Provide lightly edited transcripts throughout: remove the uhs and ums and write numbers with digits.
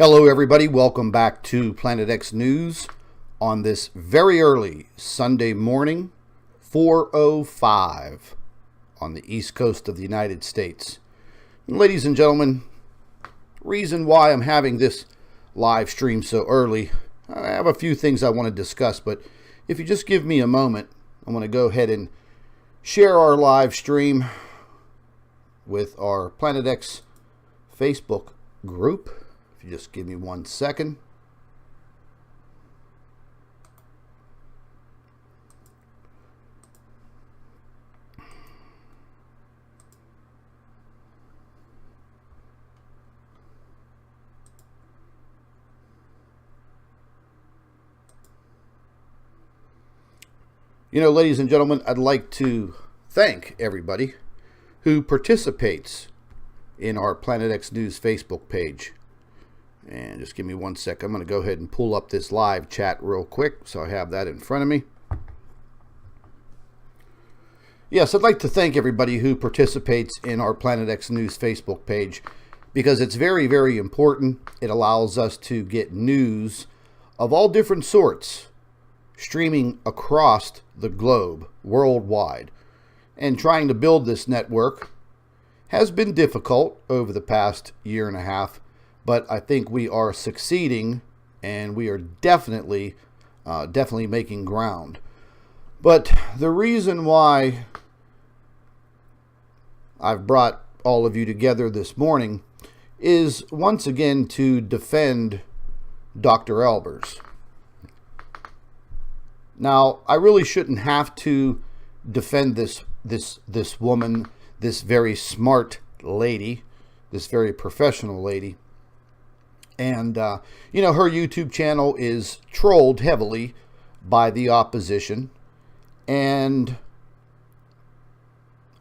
Hello everybody, welcome back to Planet X News on this very early Sunday morning, 4:05 on the east coast of the United States. And ladies and gentlemen, reason why I'm having this live stream so early, I have a few things I want to discuss, but if you just give me a moment, I'm going to go ahead and share our live stream with our Planet X Facebook group. If you just give me 1 second. You know, ladies and gentlemen, I'd like to thank everybody who participates in our Planet X News Facebook page. And just give me 1 second. I'm going to go ahead and pull up this live chat real quick so I have that in front of me. Yes, I'd like to thank everybody who participates in our Planet X News Facebook page because it's very, very important. It allows us to get news of all different sorts streaming across the globe, worldwide. And trying to build this network has been difficult over the past year and a half. But I think we are succeeding, and we are definitely making ground. But the reason why I've brought all of you together this morning is once again to defend Dr. Albers. Now, I really shouldn't have to defend this woman, this very smart lady, this very professional lady. And, you know, her YouTube channel is trolled heavily by the opposition. And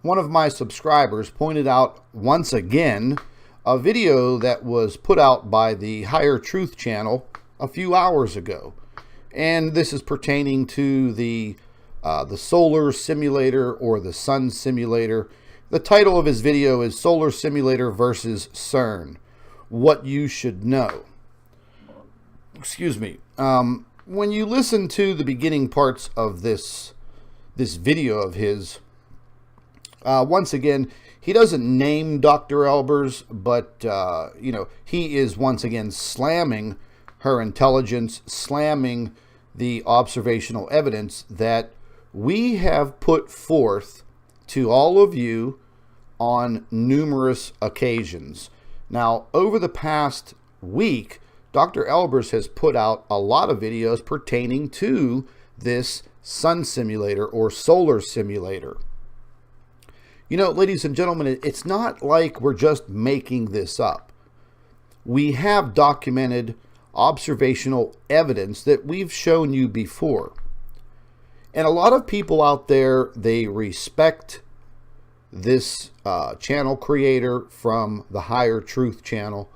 one of my subscribers pointed out once again a video that was put out by the Higher Truth channel a few hours ago. And this is pertaining to the solar simulator or the sun simulator. The title of his video is Solar Simulator versus CERN. What you should know. Excuse me. When you listen to the beginning parts of this video of his, once again, he doesn't name Dr. Albers, but you know, he is once again slamming her intelligence, slamming the observational evidence that we have put forth to all of you on numerous occasions. Now, over the past week, Dr. Albers has put out a lot of videos pertaining to this sun simulator or solar simulator. You know, ladies and gentlemen, it's not like we're just making this up. We have documented observational evidence that we've shown you before. And a lot of people out there, they respect this channel creator from the Higher Truth channel.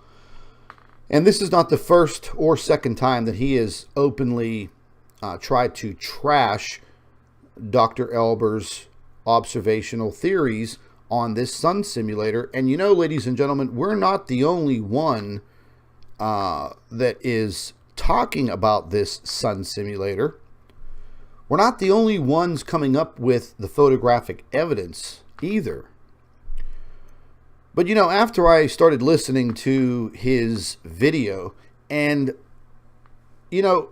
And this is not the first or second time that he has openly tried to trash Dr. Albers' observational theories on this sun simulator. And you know, ladies and gentlemen, we're not the only one that is talking about this sun simulator. We're not the only ones coming up with the photographic evidence either. But you know, after I started listening to his video, and you know,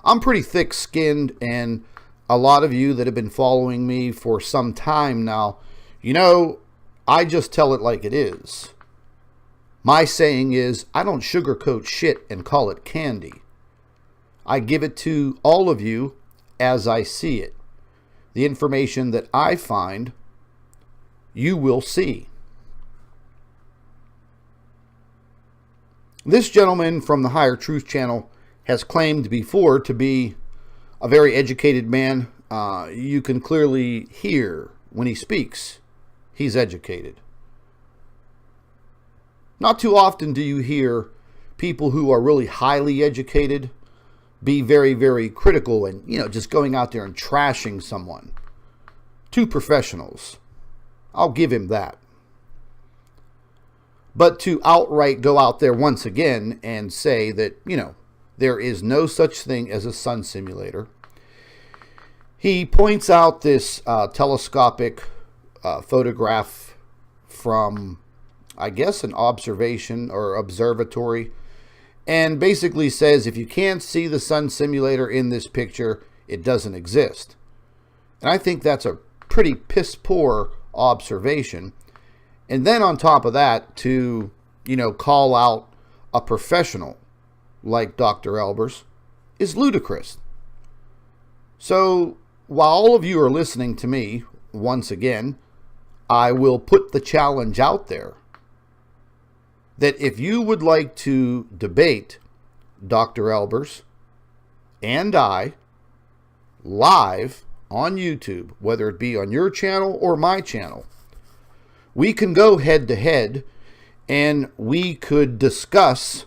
I'm pretty thick-skinned, and a lot of you that have been following me for some time now, you know, I just tell it like it is. My saying is, I don't sugarcoat shit and call it candy. I give it to all of you as I see it. The information that I find, you will see. This gentleman from the Higher Truth channel has claimed before to be a very educated man. You can clearly hear when he speaks, he's educated. Not too often do you hear people who are really highly educated be very, very critical and, you know, just going out there and trashing someone. Two professionals. I'll give him that. but to outright go out there once again and say that, you know, there is no such thing as a sun simulator. He points out this telescopic photograph from, I guess, an observation or observatory, and basically says if you can't see the sun simulator in this picture, it doesn't exist. And I think that's a pretty piss poor observation. And then on top of that, to, you know, call out a professional like Dr. Elbers is ludicrous. So while all of you are listening to me, once again, I will put the challenge out there that if you would like to debate Dr. Elbers and I live on YouTube, whether it be on your channel or my channel, we can go head to head and we could discuss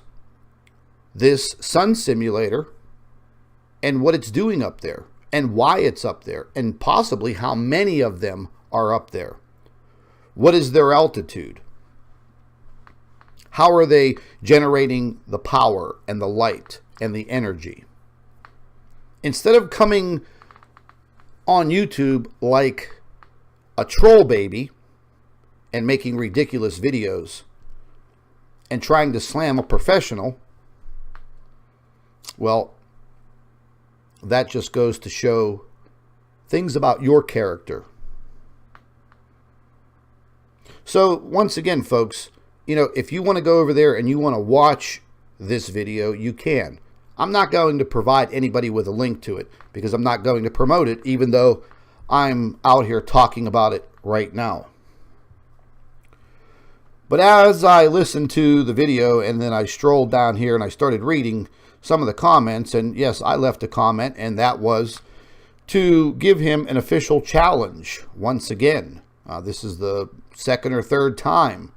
this sun simulator and what it's doing up there and why it's up there and possibly how many of them are up there. What is their altitude? How are they generating the power and the light and the energy? Instead of coming on YouTube like a troll baby and making ridiculous videos and trying to slam a professional, well, that just goes to show things about your character. So once again, folks, you know, if you want to go over there and you want to watch this video, you can. I'm not going to provide anybody with a link to it because I'm not going to promote it, even though I'm out here talking about it right now. But as I listened to the video and then I strolled down here and I started reading some of the comments, and yes, I left a comment, and that was to give him an official challenge once again. This is the second or third time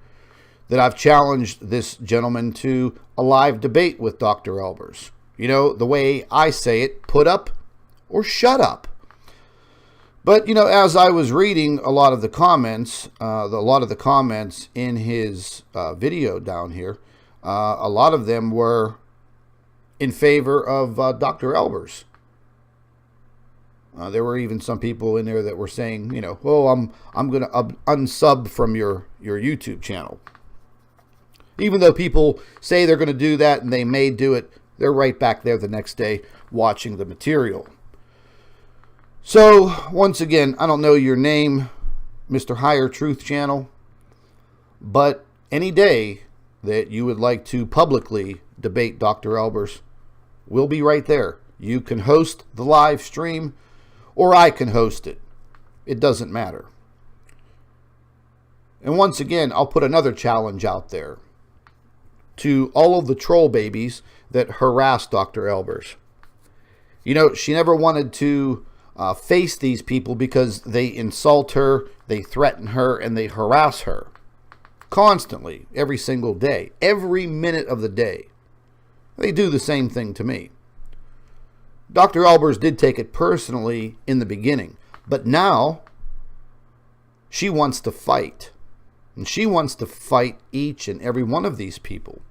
that I've challenged this gentleman to a live debate with Dr. Elbers. You know, the way I say it, put up or shut up. But, you know, as I was reading a lot of the comments, in his video down here, a lot of them were in favor of Dr. Elbers. There were even some people in there that were saying, you know, oh, I'm going to unsub from your YouTube channel. Even though people say they're going to do that and they may do it, they're right back there the next day watching the material. So, once again, I don't know your name, Mr. Higher Truth Channel, but any day that you would like to publicly debate Dr. Elbers, we'll be right there. You can host the live stream, or I can host it. It doesn't matter. And once again, I'll put another challenge out there to all of the troll babies that harass Dr. Elbers. You know, she never wanted to face these people because they insult her, they threaten her, and they harass her constantly, every single day, every minute of the day. They do the same thing to me. Dr. Elbers did take it personally in the beginning, but now she wants to fight. And she wants to fight each and every one of these people.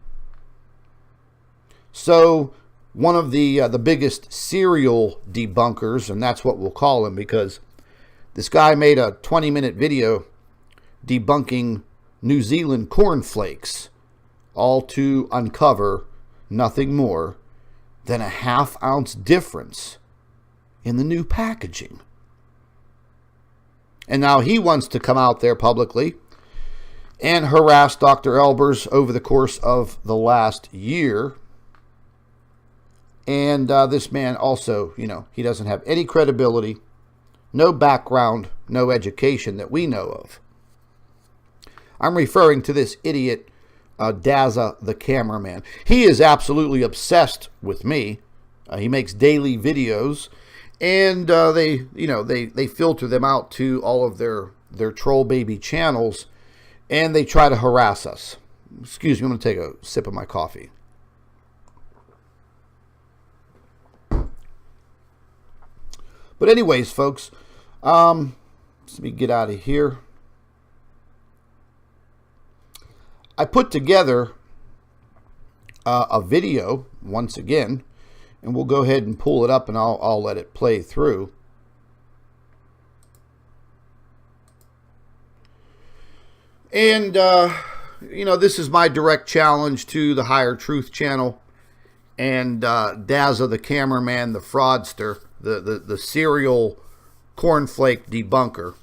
So one of the biggest serial debunkers, and that's what we'll call him, because this guy made a 20-minute video debunking New Zealand cornflakes, all to uncover nothing more than a half-ounce difference in the new packaging. And now he wants to come out there publicly and harass Dr. Elbers over the course of the last year. And this man also, you know, he doesn't have any credibility, no background, no education that we know of. I'm referring to this idiot, Daza the cameraman. He is absolutely obsessed with me. He makes daily videos, and they filter them out to all of their troll baby channels, and they try to harass us. Excuse me, I'm going to take a sip of my coffee. But anyways, folks, let me get out of here. I put together a video once again, and we'll go ahead and pull it up, and I'll let it play through. And, you know, this is my direct challenge to the Higher Truth channel and Dazza, the cameraman, the fraudster, the serial cornflake debunker.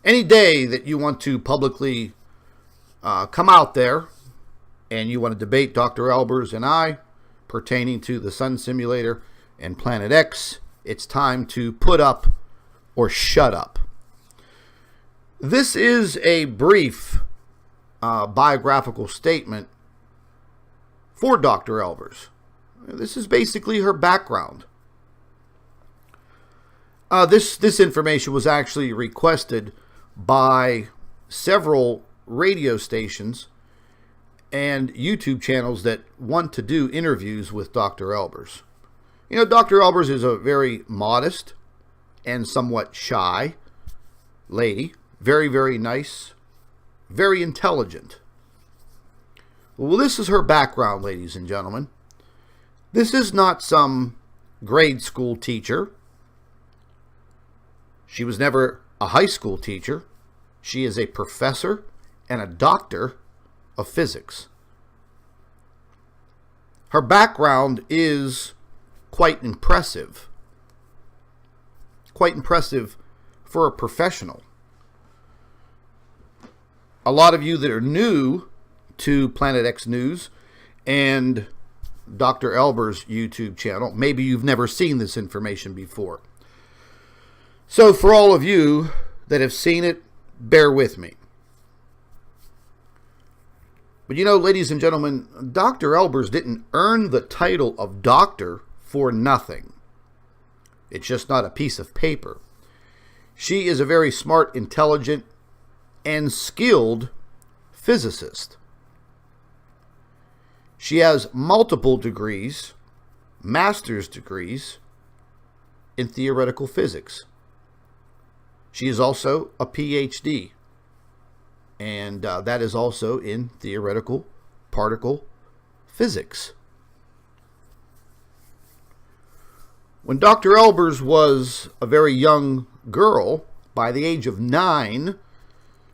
Any day that you want to publicly come out there and you want to debate Dr. Elbers and I pertaining to the Sun Simulator and Planet X, it's time to put up or shut up. This is a brief biographical statement for Dr. Elbers. This is basically her background. This information was actually requested by several radio stations and YouTube channels that want to do interviews with Dr. Elbers. You know, Dr. Elbers is a very modest and somewhat shy lady. Very, very nice. Very intelligent. Well, this is her background, ladies and gentlemen. This is not some grade school teacher. She was never a high school teacher. She is a professor and a doctor of physics. Her background is quite impressive. Quite impressive for a professional. A lot of you that are new to Planet X News and Dr. Elbers' YouTube channel, maybe you've never seen this information before. So for all of you that have seen it, bear with me. But you know, ladies and gentlemen, Dr. Elbers didn't earn the title of doctor for nothing. It's just not a piece of paper. She is a very smart, intelligent, and skilled physicist. She has multiple degrees, master's degrees, in theoretical physics. She is also a PhD, and that is also in theoretical particle physics. When Dr. Elbers was a very young girl, by the age of 9,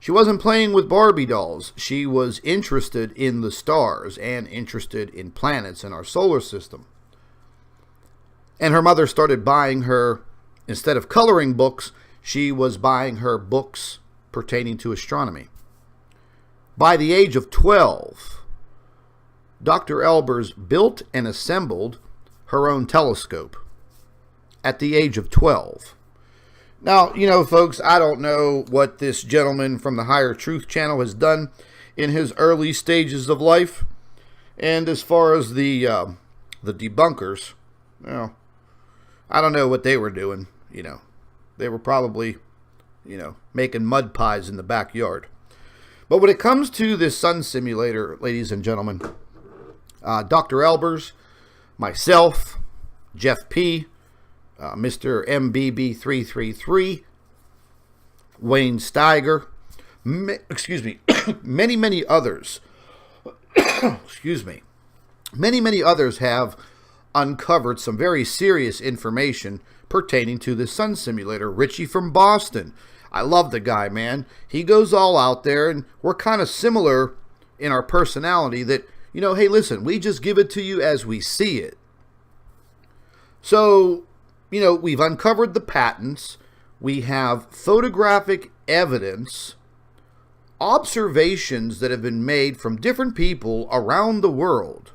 she wasn't playing with Barbie dolls. She was interested in the stars and interested in planets in our solar system. And her mother started buying her, instead of coloring books, she was buying her books pertaining to astronomy. By the age of 12, Dr. Elbers built and assembled her own telescope at the age of 12. Now, you know, folks, I don't know what this gentleman from the Higher Truth channel has done in his early stages of life. And as far as the debunkers, well, I don't know what they were doing, you know. They were probably, you know, making mud pies in the backyard. But when it comes to this sun simulator, ladies and gentlemen, Dr. Elbers, myself, Jeff P., Mr. MBB333, Wayne Steiger, many others, many others have uncovered some very serious information pertaining to the sun simulator. Richie from Boston, I love the guy, man. He goes all out there, and we're kind of similar in our personality that, you know, hey, listen, we just give it to you as we see it. So, you know, we've uncovered the patents. We have photographic evidence, observations that have been made from different people around the world.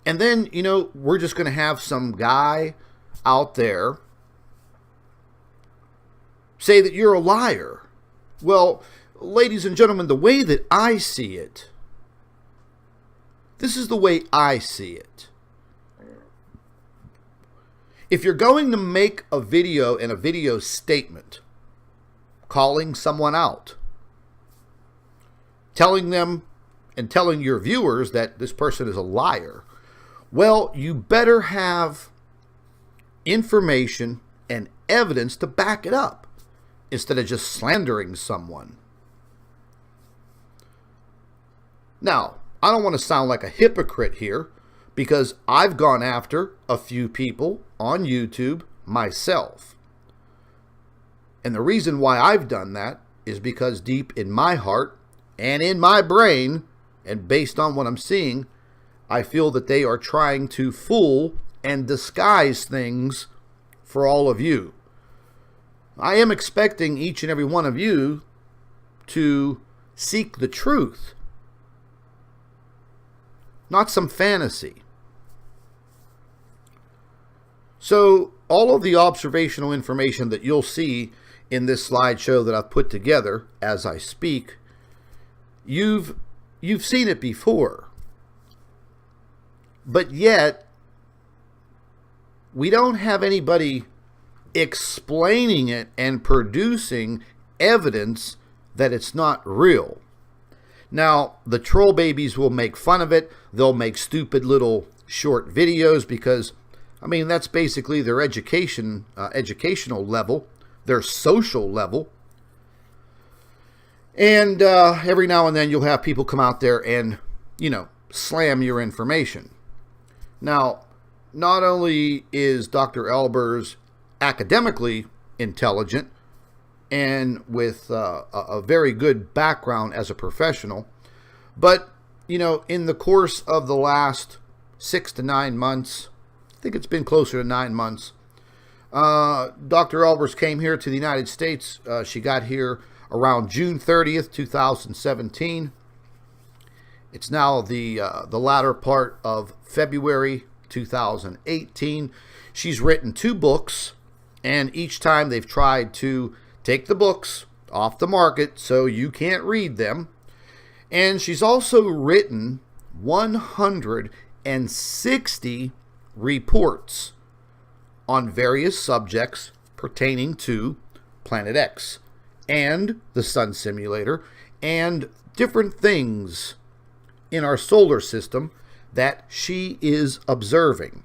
And then, you know, we're just going to have some guy out there say that you're a liar. Well, ladies and gentlemen, the way that I see it, this is the way I see it. If you're going to make a video and a video statement, calling someone out, telling them and telling your viewers that this person is a liar, well, you better have information and evidence to back it up instead of just slandering someone. Now, I don't want to sound like a hypocrite here, because I've gone after a few people on YouTube myself. And the reason why I've done that is because deep in my heart and in my brain, and based on what I'm seeing, I feel that they are trying to fool and disguise things for all of you. I am expecting each and every one of you to seek the truth, not some fantasy. So all of the observational information that you'll see in this slideshow that I've put together as I speak, you've seen it before. But yet, we don't have anybody explaining it and producing evidence that it's not real. Now, the troll babies will make fun of it. They'll make stupid little short videos because, I mean, that's basically their educational level, their social level. And every now and then you'll have people come out there and, slam your information. Now, not only is Dr. Elbers academically intelligent and with a very good background as a professional, but, in the course of the last 6 to 9 months, I think it's been closer to 9 months, Dr. Elbers came here to the United States. She got here around June 30th, 2017. It's now the latter part of February 2018. She's written 2 books, and each time they've tried to take the books off the market so you can't read them. And she's also written 160 reports on various subjects pertaining to Planet X and the Sun Simulator and different things in our solar system that she is observing.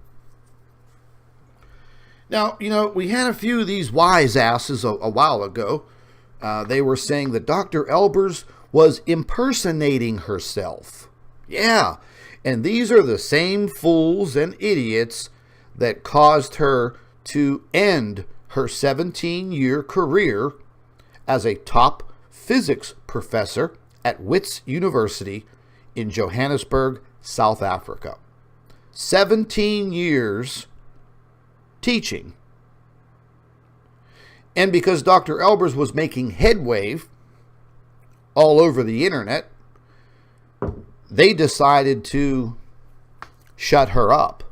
Now, we had a few of these wise asses a while ago. They were saying that Dr. Elbers was impersonating herself. Yeah, and these are the same fools and idiots that caused her to end her 17-year career as a top physics professor at Wits University in Johannesburg, South Africa. 17 years teaching. And because Dr. Elbers was making headway all over the internet, they decided to shut her up.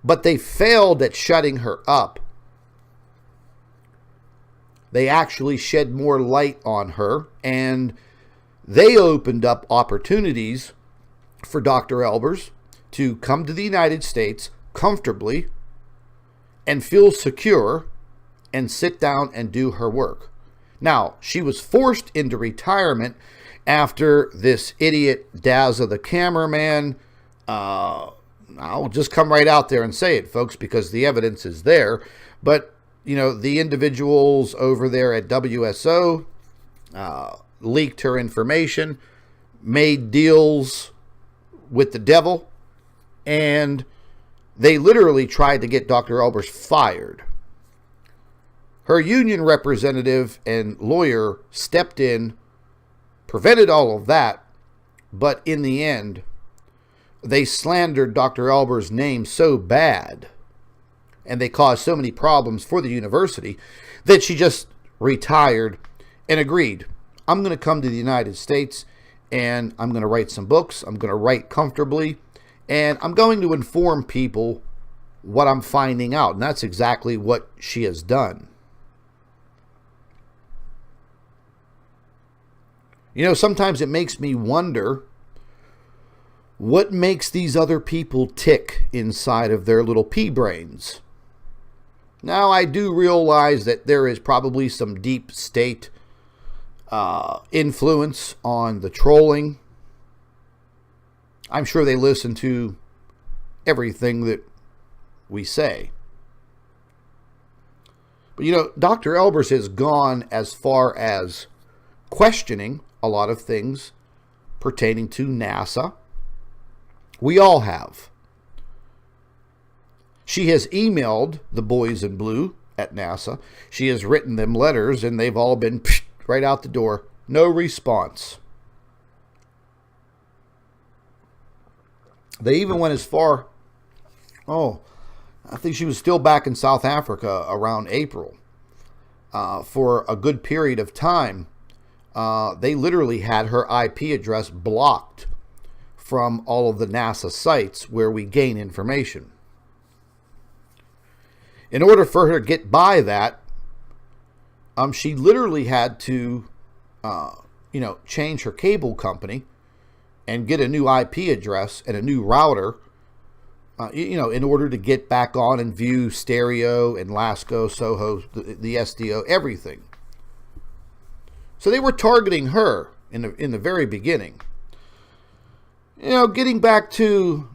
But they failed at shutting her up. They actually shed more light on her, and they opened up opportunities for Dr. Elbers to come to the United States comfortably and feel secure and sit down and do her work. Now, she was forced into retirement after this idiot Dazza the cameraman, I'll just come right out there and say it, folks, because the evidence is there. But, the individuals over there at WSO leaked her information, made deals with the devil, and they literally tried to get Dr. Elbers fired. Her union representative and lawyer stepped in, prevented all of that, but in the end, they slandered Dr. Elbers' name so bad, and they caused so many problems for the university, that she just retired and agreed, I'm going to come to the United States, and I'm going to write some books, I'm going to write comfortably, and I'm going to inform people what I'm finding out. And that's exactly what she has done. Sometimes it makes me wonder what makes these other people tick inside of their little pea brains. Now, I do realize that there is probably some deep state influence on the trolling. I'm sure they listen to everything that we say. But Dr. Elbers has gone as far as questioning a lot of things pertaining to NASA. We all have. She has emailed the boys in blue at NASA. She has written them letters, and they've all been right out the door. No response. They even went as far, I think she was still back in South Africa around April. For a good period of time, they literally had her IP address blocked from all of the NASA sites where we gain information. In order for her to get by that, she literally had to, change her cable company and get a new IP address and a new router, in order to get back on and view stereo and LASCO, SOHO, the SDO, everything. So they were targeting her in the very beginning. Getting back to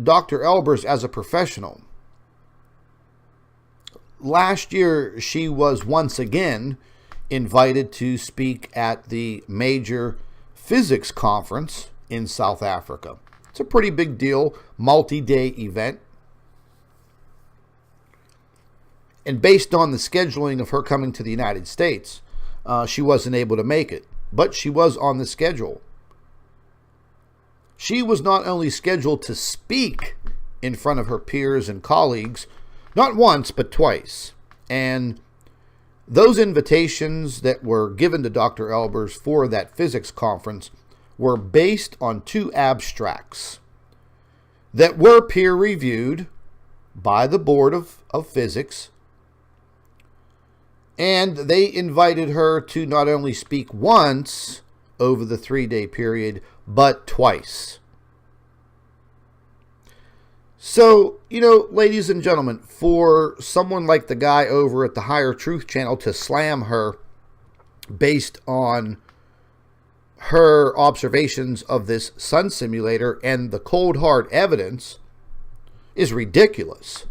Dr. Elbers as a professional. Last year, she was once again invited to speak at the major physics conference in South Africa. It's a pretty big deal, multi-day event. And based on the scheduling of her coming to the United States, she wasn't able to make it, but she was on the schedule. She was not only scheduled to speak in front of her peers and colleagues, not once, but twice. And those invitations that were given to Dr. Elbers for that physics conference were based on 2 abstracts that were peer-reviewed by the Board of Physics. And they invited her to not only speak once over the 3-day period, but twice. So, ladies and gentlemen, for someone like the guy over at the Higher Truth channel to slam her based on her observations of this sun simulator and the cold hard evidence is ridiculous.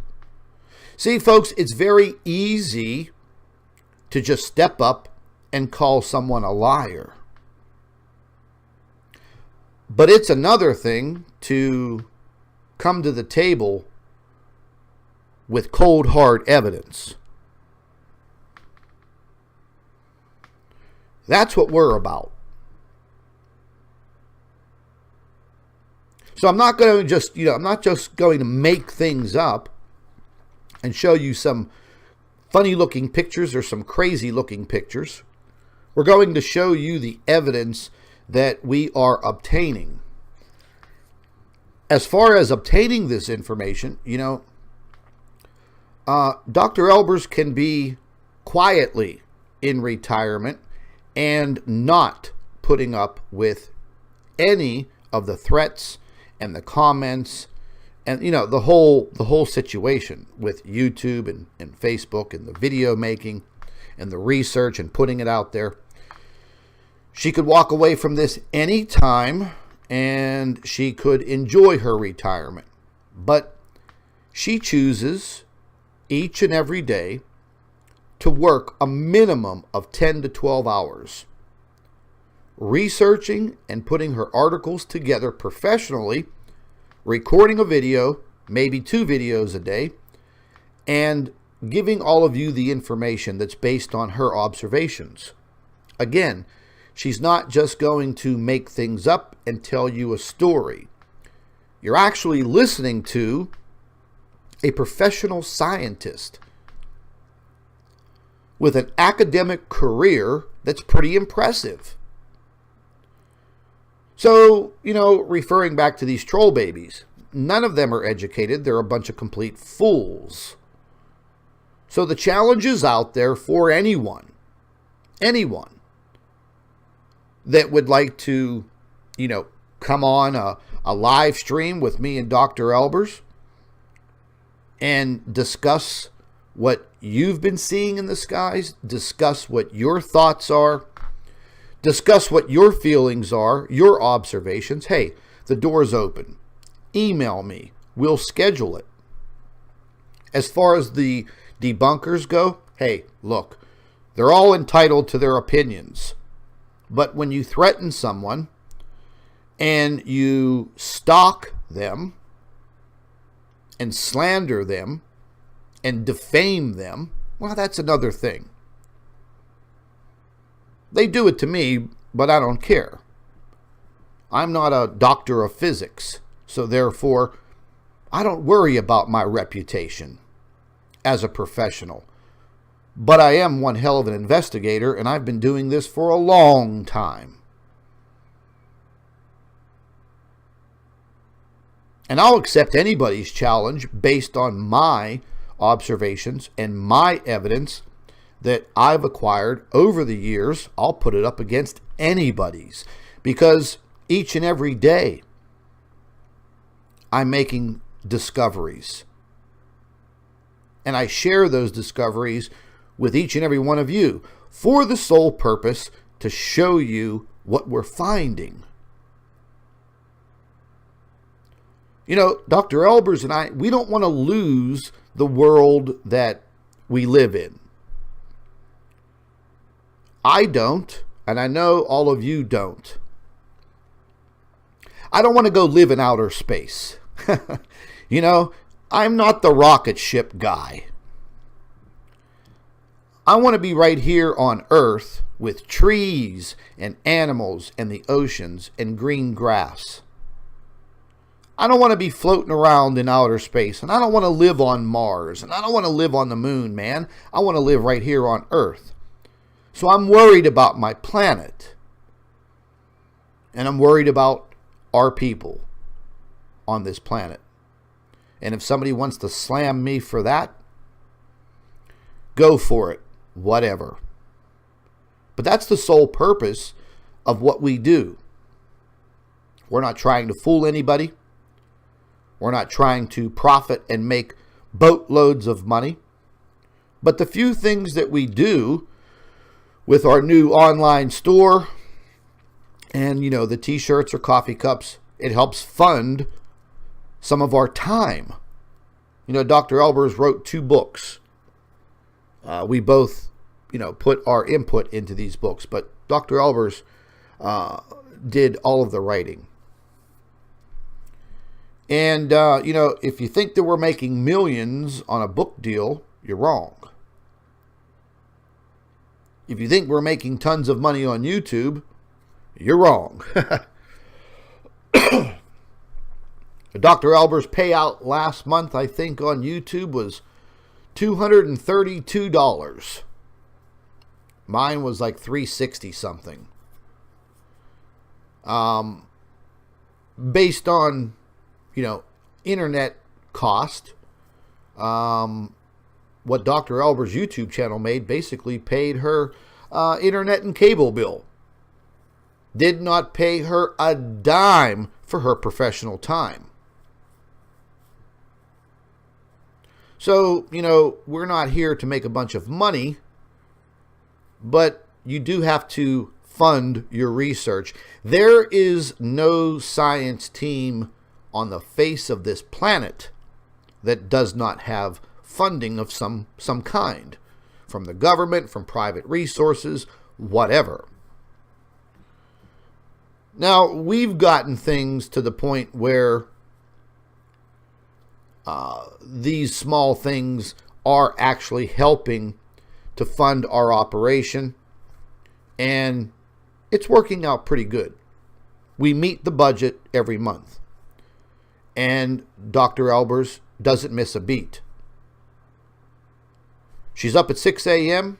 See, folks, it's very easy to just step up and call someone a liar. But it's another thing to come to the table with cold hard evidence. That's what we're about. So I'm not going to just, I'm not just going to make things up and show you some funny looking pictures or some crazy looking pictures. We're going to show you the evidence that we are obtaining. As far as obtaining this information, Dr. Elbers can be quietly in retirement and not putting up with any of the threats and the comments and, the whole situation with YouTube and Facebook and the video making and the research and putting it out there. She could walk away from this anytime and she could enjoy her retirement. But she chooses each and every day to work a minimum of 10 to 12 hours, researching and putting her articles together professionally, recording a video, maybe 2 videos a day, and giving all of you the information that's based on her observations. Again, she's not just going to make things up and tell you a story. You're actually listening to a professional scientist with an academic career that's pretty impressive. So, referring back to these troll babies, none of them are educated. They're a bunch of complete fools. So the challenge is out there for anyone that would like to, come on a live stream with me and Dr. Elbers and discuss what you've been seeing in the skies, discuss what your thoughts are, discuss what your feelings are, your observations. Hey, the door's open. Email me. We'll schedule it. As far as the debunkers go, hey, look, they're all entitled to their opinions. But when you threaten someone, and you stalk them and slander them and defame them, well, that's another thing. They do it to me, but I don't care. I'm not a doctor of physics, so therefore, I don't worry about my reputation as a professional. But I am one hell of an investigator, and I've been doing this for a long time. And I'll accept anybody's challenge based on my observations and my evidence that I've acquired over the years. I'll put it up against anybody's, because each and every day I'm making discoveries. And I share those discoveries with each and every one of you for the sole purpose to show you what we're finding. You know, Dr. Elbers and I, we don't want to lose the world that we live in. I don't, and I know all of you don't. I don't want to go live in outer space. You know, I'm not the rocket ship guy. I want to be right here on Earth with trees and animals and the oceans and green grass. I don't want to be floating around in outer space, and I don't want to live on Mars, and I don't want to live on the moon, man. I want to live right here on Earth. So I'm worried about my planet, and I'm worried about our people on this planet. And if somebody wants to slam me for that, go for it, whatever. But that's the sole purpose of what we do. We're not trying to fool anybody. We're not trying to profit and make boatloads of money. But the few things that we do with our new online store and, you know, the t-shirts or coffee cups, it helps fund some of our time. You know, Dr. Elbers wrote 2 books. We both, you know, put our input into these books, but Dr. Elbers did all of the writing. And, you know, if you think that we're making millions on a book deal, you're wrong. If you think we're making tons of money on YouTube, you're wrong. Dr. Elbers' payout last month, I think, on YouTube was $232. Mine was like $360 something. Based on, you know, internet cost, what Dr. Elbers' YouTube channel made basically paid her internet and cable bill. Did not pay her a dime for her professional time. So, you know, we're not here to make a bunch of money, but you do have to fund your research. There is no science team on the face of this planet that does not have funding of some kind, from the government, from private resources, whatever. Now, we've gotten things to the point where these small things are actually helping to fund our operation, and it's working out pretty good. We meet the budget every month, and Dr. Elbers doesn't miss a beat. She's up at 6 a.m.,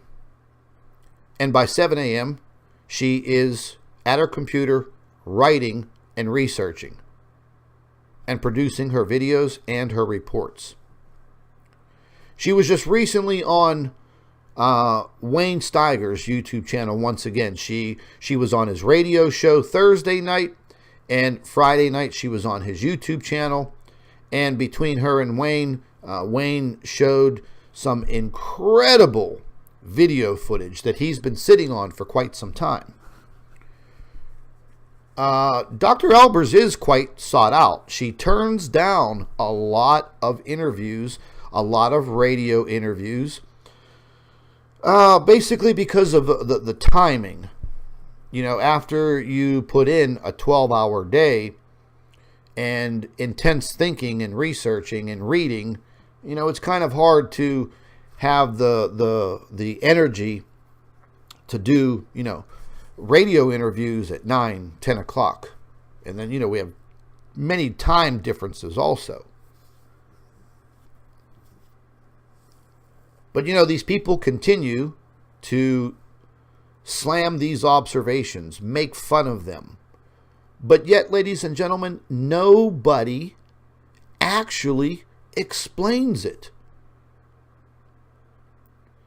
and by 7 a.m., she is at her computer writing and researching and producing her videos and her reports. She was just recently on Wayne Steiger's YouTube channel once again. She was on his radio show Thursday night, and Friday night she was on his YouTube channel. And between her and Wayne, Wayne showed some incredible video footage that he's been sitting on for quite some time. Dr. Elbers is quite sought out. She turns down a lot of interviews, a lot of radio interviews, basically because of the timing. after you put in a 12-hour day and intense thinking and researching and reading, it's kind of hard to have the energy to do, radio interviews at 9, 10 o'clock. And then, we have many time differences also. But, these people continue to slam these observations, make fun of them. But yet, ladies and gentlemen, nobody actually explains it.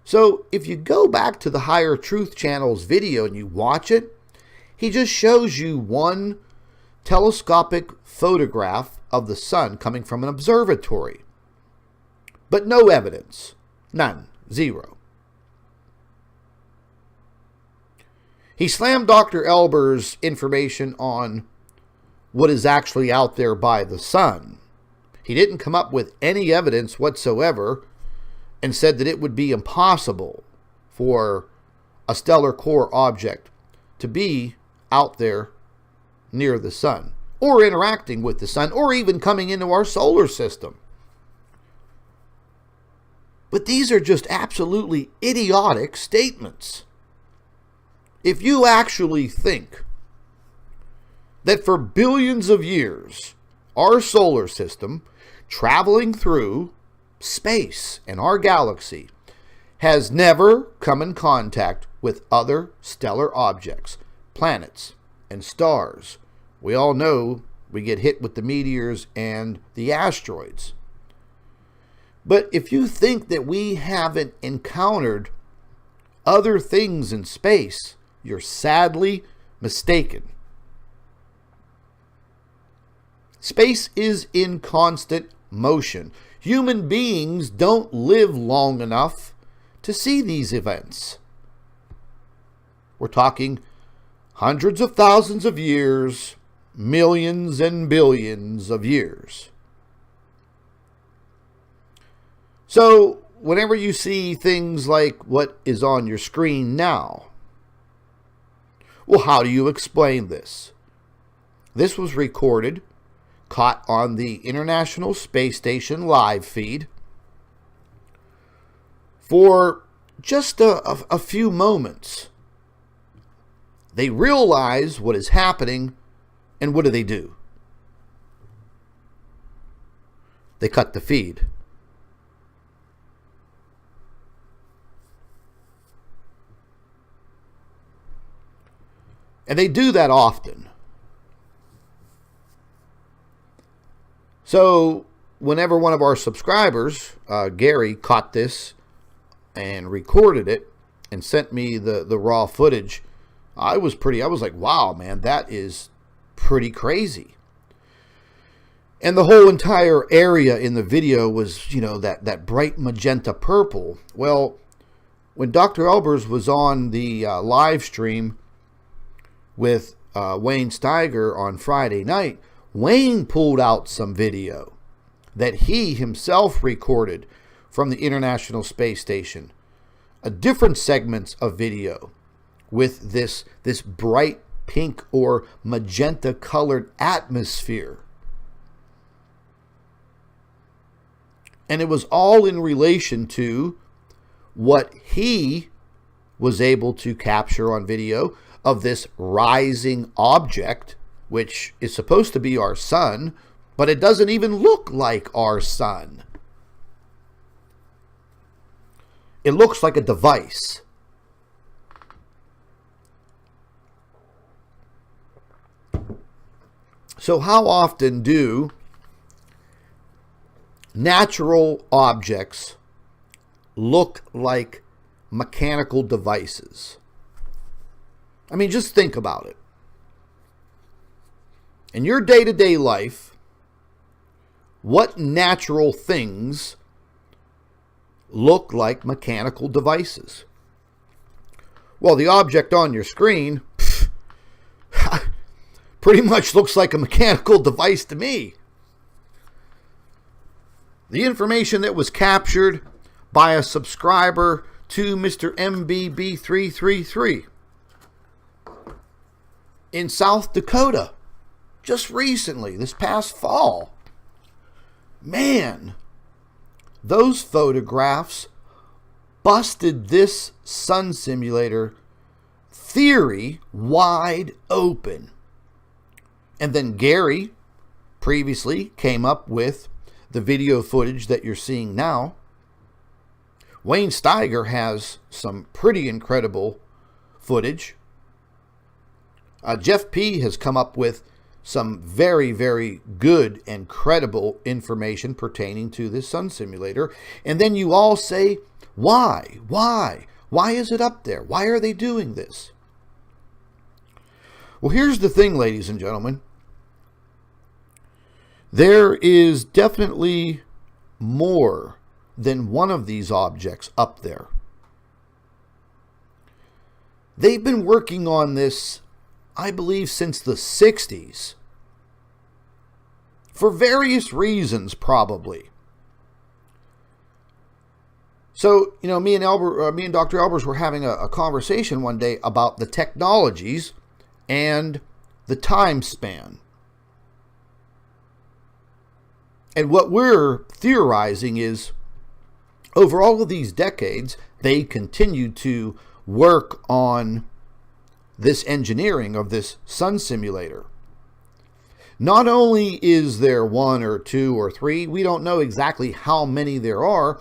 So if you go back to the Higher Truth Channel's video and you watch it, he just shows you one telescopic photograph of the sun coming from an observatory. But no evidence. None. Zero. He slammed Dr. Elber's information on what is actually out there by the sun. He didn't come up with any evidence whatsoever and said that it would be impossible for a stellar core object to be out there near the sun, or interacting with the sun, or even coming into our solar system. But these are just absolutely idiotic statements. If you actually think that for billions of years, our solar system, traveling through space and our galaxy, has never come in contact with other stellar objects, planets, and stars. We all know we get hit with the meteors and the asteroids. But if you think that we haven't encountered other things in space, you're sadly mistaken. Space is in constant motion. Human beings don't live long enough to see these events. We're talking hundreds of thousands of years, millions and billions of years. So, whenever you see things like what is on your screen now, well, how do you explain this? This was recorded, caught on the International Space Station live feed for just a few moments. They realize what is happening, and what do? They cut the feed. And they do that often. So, whenever one of our subscribers, Gary, caught this and recorded it and sent me the raw footage, I was like, wow, man, that is pretty crazy. And the whole entire area in the video was, that bright magenta purple. Well, when Dr. Elbers was on the live stream with Wayne Steiger on Friday night, Wayne pulled out some video that he himself recorded from the International Space Station. Different segments of video with this bright pink or magenta colored atmosphere. And it was all in relation to what he was able to capture on video of this rising object, which is supposed to be our sun, but it doesn't even look like our sun. It looks like a device. So how often do natural objects look like mechanical devices? I mean, just think about it. In your day-to-day life, what natural things look like mechanical devices? Well, the object on your screen pretty much looks like a mechanical device to me. The information that was captured by a subscriber to Mr. MBB333. in South Dakota just recently, this past fall. Man, those photographs busted this sun simulator theory wide open. And then Gary previously came up with the video footage that you're seeing now. Wayne Steiger has some pretty incredible footage. Jeff P. has come up with some very, very good and credible information pertaining to this sun simulator. And then you all say, why? Why? Why is it up there? Why are they doing this? Well, here's the thing, ladies and gentlemen. There is definitely more than one of these objects up there. They've been working on this, I believe, since the 60s. For various reasons, probably. So, you know, me and Dr. Albers were having a conversation one day about the technologies and the time span. And what we're theorizing is, over all of these decades, they continued to work on this engineering of this sun simulator. Not only is there one or two or three, we don't know exactly how many there are,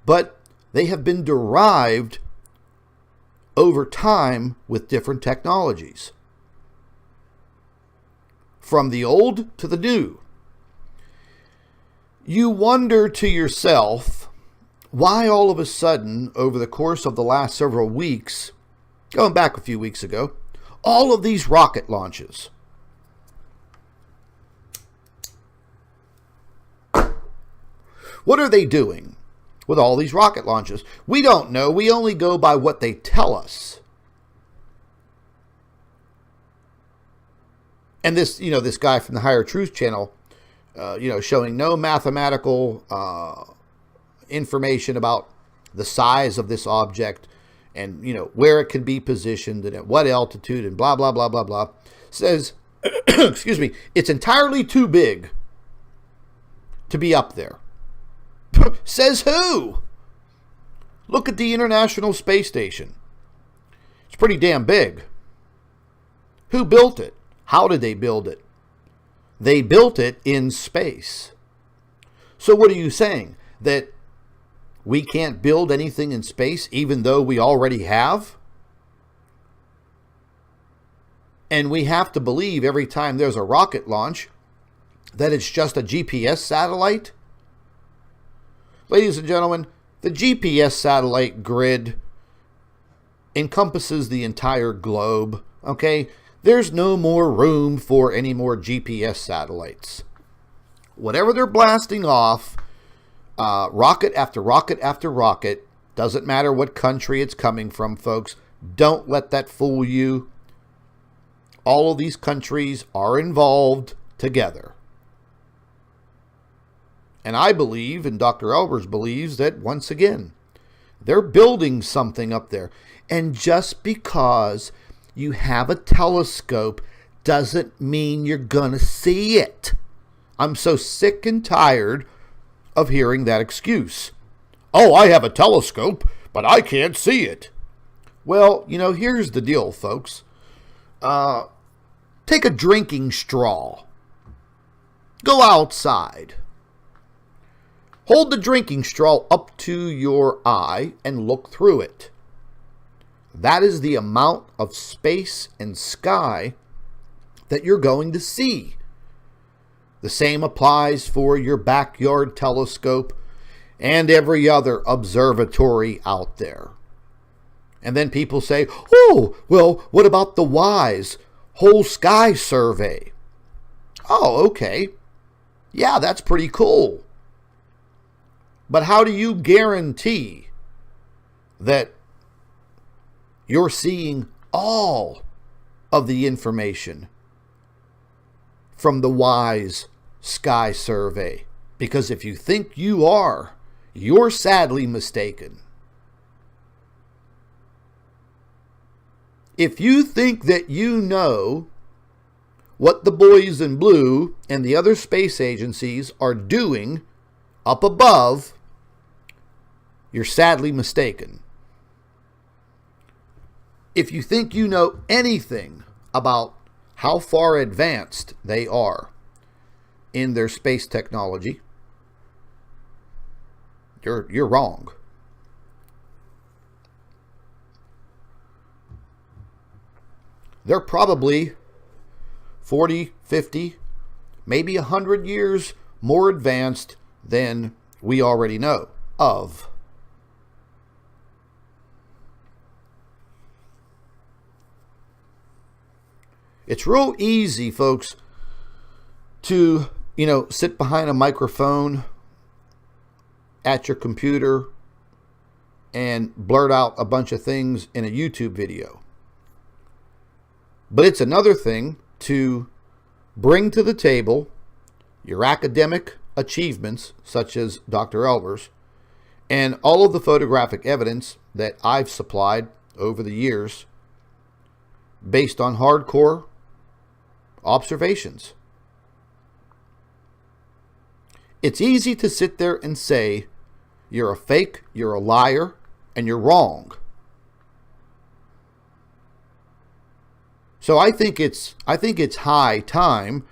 but they have been derived over time with different technologies. From the old to the new. You wonder to yourself why all of a sudden, over the course of the last several weeks, going back a few weeks ago, all of these rocket launches. What are they doing with all these rocket launches? We don't know. We only go by what they tell us. And this, you know, this guy from the Higher Truth channel, showing no mathematical information about the size of this object and, you know, where it can be positioned and at what altitude and blah, blah, blah, blah, blah, says, excuse me, it's entirely too big to be up there. Says who? Look at the International Space Station. It's pretty damn big. Who built it? How did they build it? They built it in space. So what are you saying? That we can't build anything in space even though we already have? And we have to believe every time there's a rocket launch that it's just a GPS satellite? Ladies and gentlemen, the GPS satellite grid encompasses the entire globe, okay? There's no more room for any more GPS satellites. Whatever they're blasting off, rocket after rocket after rocket, doesn't matter what country it's coming from, folks. Don't let that fool you. All of these countries are involved together. And I believe, and Dr. Albers believes, that once again, they're building something up there. And just because you have a telescope doesn't mean you're going to see it. I'm so sick and tired of hearing that excuse. Oh, I have a telescope, but I can't see it. Well, you know, here's the deal, folks. Take a drinking straw. Go outside. Hold the drinking straw up to your eye and look through it. That is the amount of space and sky that you're going to see. The same applies for your backyard telescope and every other observatory out there. And then people say, oh, well, what about the WISE whole sky survey? Oh, okay. Yeah, that's pretty cool. But how do you guarantee that you're seeing all of the information from the WISE sky survey? Because if you think you are, you're sadly mistaken. If you think that you know what the boys in blue and the other space agencies are doing up above, you're sadly mistaken. If you think you know anything about how far advanced they are in their space technology, you're wrong. They're probably 40, 50, maybe 100 years more advanced than we already know of. It's real easy, folks, to, sit behind a microphone at your computer and blurt out a bunch of things in a YouTube video. But it's another thing to bring to the table your academic achievements, such as Dr. Elber's, and all of the photographic evidence that I've supplied over the years based on hardcore observations. It's easy to sit there and say you're a fake, you're a liar, and you're wrong. So I think it's high time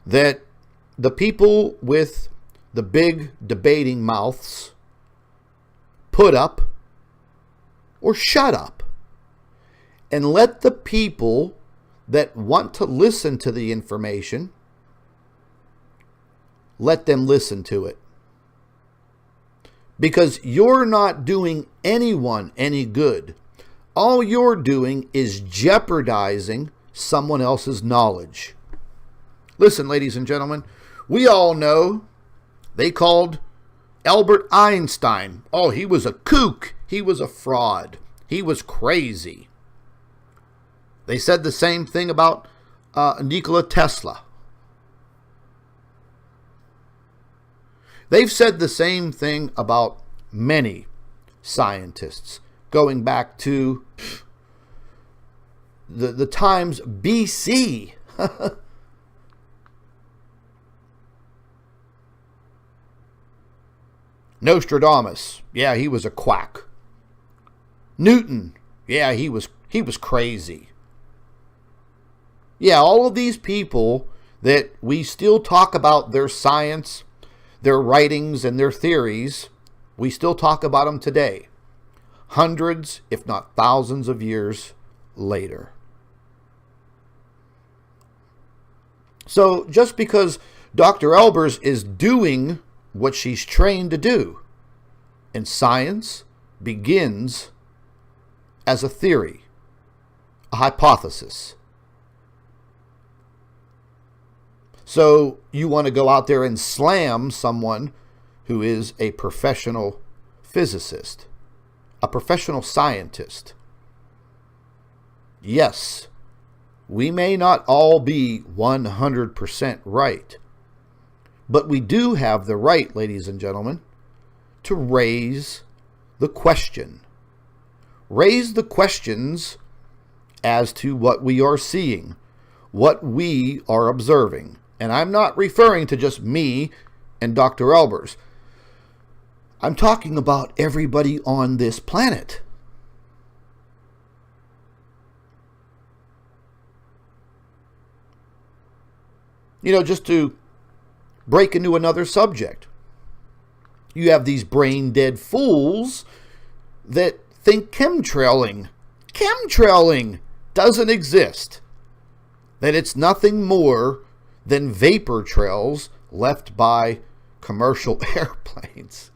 that the people with the big debating mouths put up or shut up and let the people that want to listen to the information, let them listen to it. Because you're not doing anyone any good. All you're doing is jeopardizing someone else's knowledge. Listen, ladies and gentlemen, we all know they called Albert Einstein, oh, he was a kook, he was a fraud, he was crazy. They said the same thing about Nikola Tesla. They've said the same thing about many scientists, going back to the times BC. Nostradamus, yeah, he was a quack. Newton, yeah, he was crazy. Yeah, all of these people that we still talk about their science, their writings, and their theories, we still talk about them today, hundreds, if not thousands of years later. So just because Dr. Elbers is doing what she's trained to do, and science begins as a theory, a hypothesis. So you want to go out there and slam someone who is a professional physicist, a professional scientist. Yes, we may not all be 100% right, but we do have the right, ladies and gentlemen, to raise the question. Raise the questions as to what we are seeing, what we are observing. And I'm not referring to just me and Dr. Elbers. I'm talking about everybody on this planet. Just to break into another subject. You have these brain-dead fools that think chemtrailing doesn't exist. That it's nothing more than vapor trails left by commercial airplanes.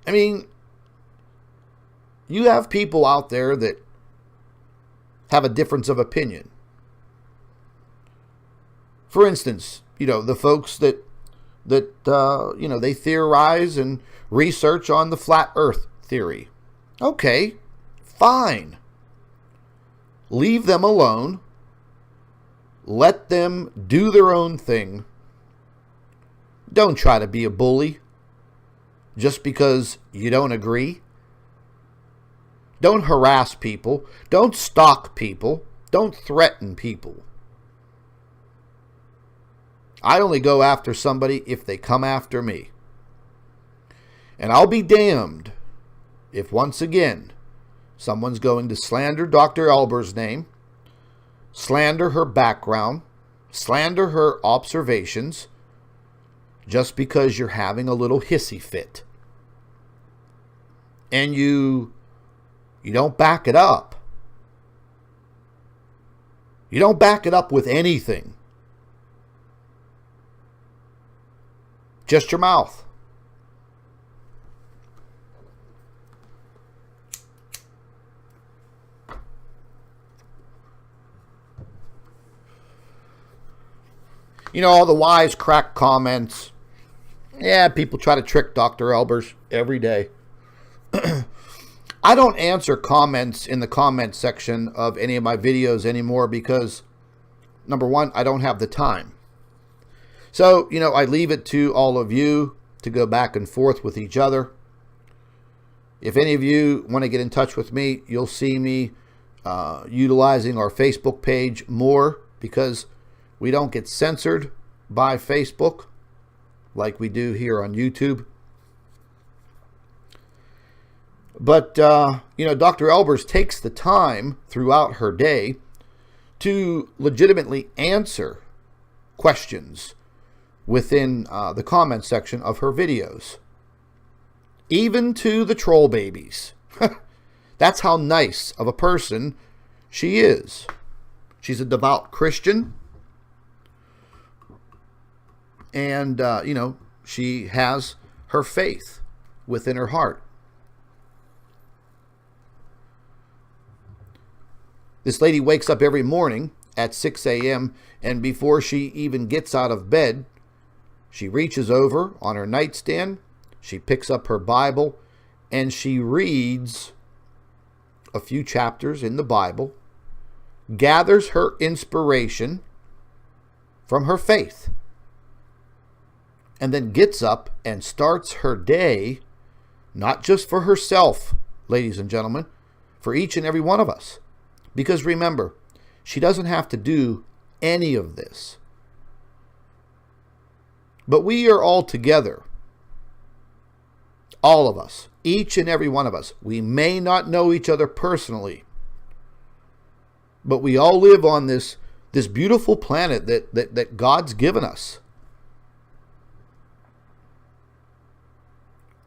I mean, you have people out there that have a difference of opinion. For instance, the folks that they theorize and research on the flat earth theory. Okay, fine. Leave them alone. Let them do their own thing. Don't try to be a bully just because you don't agree. Don't harass people. Don't stalk people. Don't threaten people. I only go after somebody if they come after me. And I'll be damned if once again someone's going to slander Dr. Elber's name, slander her background, slander her observations, just because you're having a little hissy fit. And you don't back it up. You don't back it up with anything. Just your mouth. You know, all the wisecrack comments. Yeah, people try to trick Dr. Elbers every day. I don't answer comments in the comment section of any of my videos anymore because, number one, I don't have the time. So, you know, I leave it to all of you to go back and forth with each other. If any of you want to get in touch with me, you'll see me utilizing our Facebook page more because we don't get censored by Facebook like we do here on YouTube. But, you know, Dr. Elbers takes the time throughout her day to legitimately answer questions within the comment section of her videos. Even to the troll babies. That's how nice of a person she is. She's a devout Christian. And, you know, she has her faith within her heart. This lady wakes up every morning at 6 a.m. and before she even gets out of bed, she reaches over on her nightstand, she picks up her Bible, and she reads a few chapters in the Bible, gathers her inspiration from her faith, and then gets up and starts her day, not just for herself, ladies and gentlemen, for each and every one of us. Because remember, she doesn't have to do any of this. But we are all together. All of us. Each and every one of us. We may not know each other personally. But we all live on this beautiful planet that God's given us.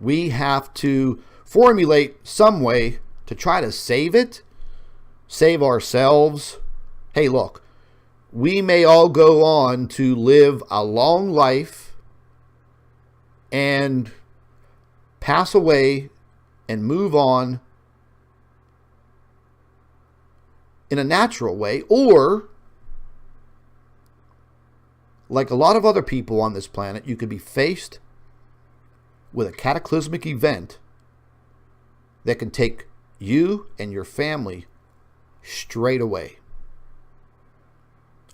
We have to formulate some way to try to save it. Save ourselves. Hey, look, we may all go on to live a long life and pass away and move on in a natural way, or like a lot of other people on this planet, you could be faced with a cataclysmic event that can take you and your family straight away.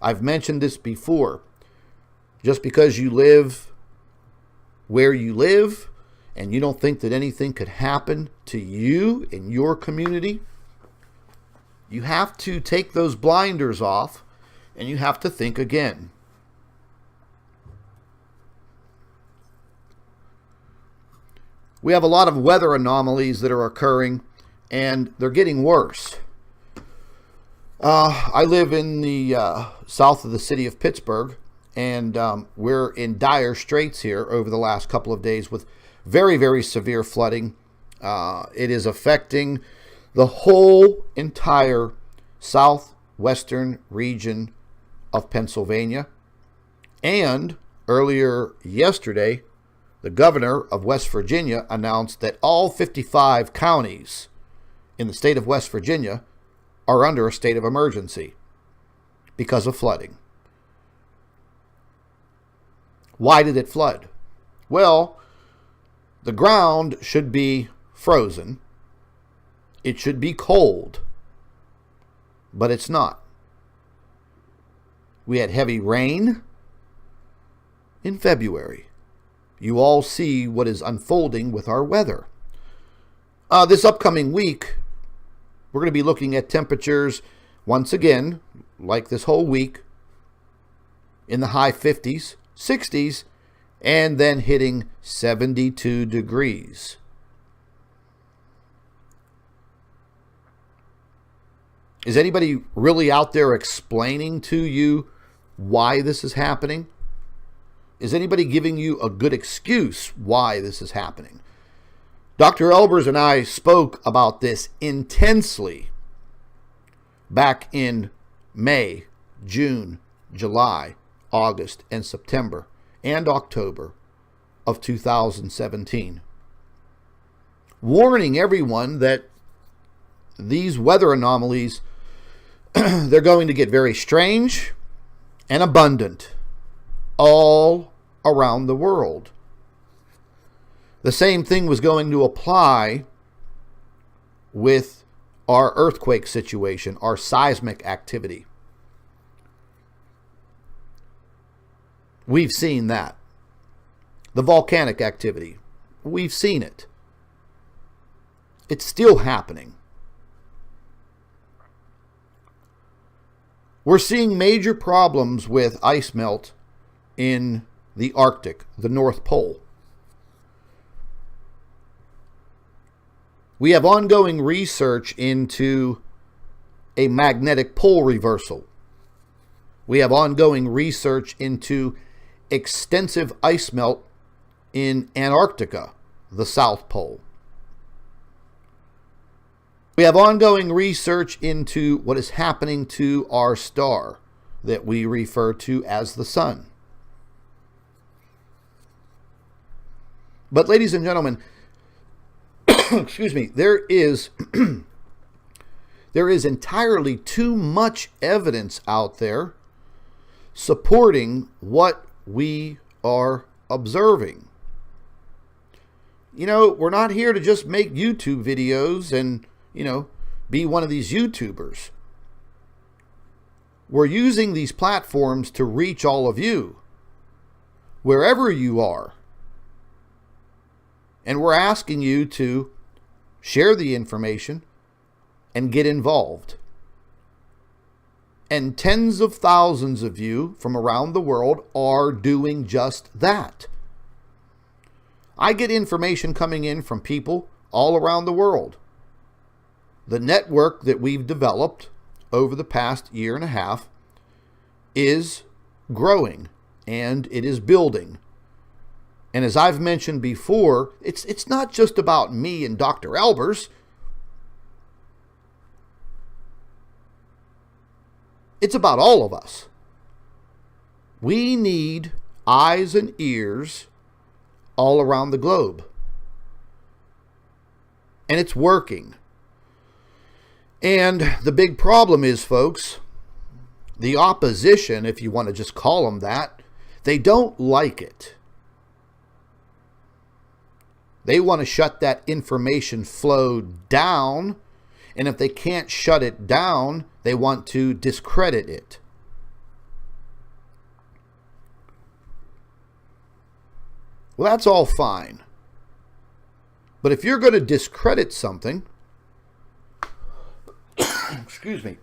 I've mentioned this before. Just because you live where you live and you don't think that anything could happen to you in your community, you have to take those blinders off and you have to think again. We have a lot of weather anomalies that are occurring and they're getting worse. I live in the south of the city of Pittsburgh, and we're in dire straits here over the last couple of days with very, very severe flooding. It is affecting the whole entire southwestern region of Pennsylvania. And earlier yesterday, the governor of West Virginia announced that all 55 counties in the state of West Virginia are under a state of emergency because of flooding. Why did it flood? Well, the ground should be frozen. It should be cold, but it's not. We had heavy rain in February. You all see what is unfolding with our weather. This upcoming week, We're going to be looking at temperatures once again, like this whole week, in the high 50s, 60s, and then hitting 72 degrees. Is anybody really out there explaining to you why this is happening? Is anybody giving you a good excuse why this is happening? Dr. Elbers and I spoke about this intensely back in May, June, July, August, and September, and October of 2017. Warning everyone that these weather anomalies, they're going to get very strange and abundant all around the world. The same thing was going to apply with our earthquake situation, our seismic activity. We've seen that. The volcanic activity, we've seen it. It's still happening. We're seeing major problems with ice melt in the Arctic, the North Pole. We have ongoing research into a magnetic pole reversal. We have ongoing research into extensive ice melt in Antarctica, the South Pole. We have ongoing research into what is happening to our star that we refer to as the sun. But ladies and gentlemen, excuse me, there is entirely too much evidence out there supporting what we are observing. You know, we're not here to just make YouTube videos and, you know, be one of these YouTubers. We're using these platforms to reach all of you, wherever you are. And we're asking you to share the information and get involved. And tens of thousands of you from around the world are doing just that. I get information coming in from people all around the world. The network that we've developed over the past year and a half is growing and it is building. And as I've mentioned before, it's not just about me and Dr. Elbers. It's about all of us. We need eyes and ears all around the globe. And it's working. And the big problem is, folks, the opposition, if you want to just call them that, they don't like it. They want to shut that information flow down, and if they can't shut it down, they want to discredit it. Well, that's all fine. But if you're going to discredit something, excuse me,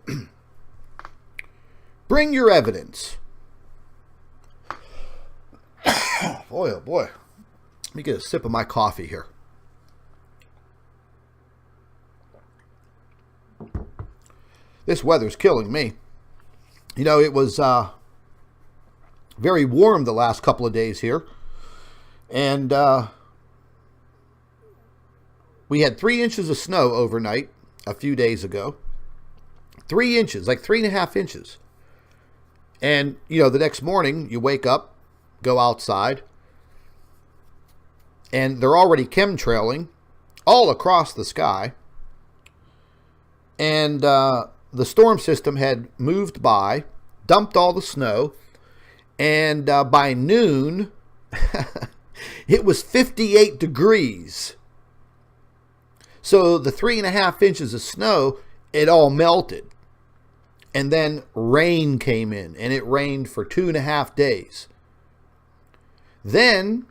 bring your evidence. Boy, oh boy. Let me get a sip of my coffee here. This weather's killing me. You know, it was very warm the last couple of days here. And we had 3 inches of snow overnight a few days ago. 3 inches, like 3.5 inches. And, you know, the next morning you wake up, go outside, and they're already chemtrailing all across the sky. And the storm system had moved by, dumped all the snow, and by noon, it was 58 degrees. So the 3.5 inches of snow, it all melted. And then rain came in, and it rained for 2.5 days. Then,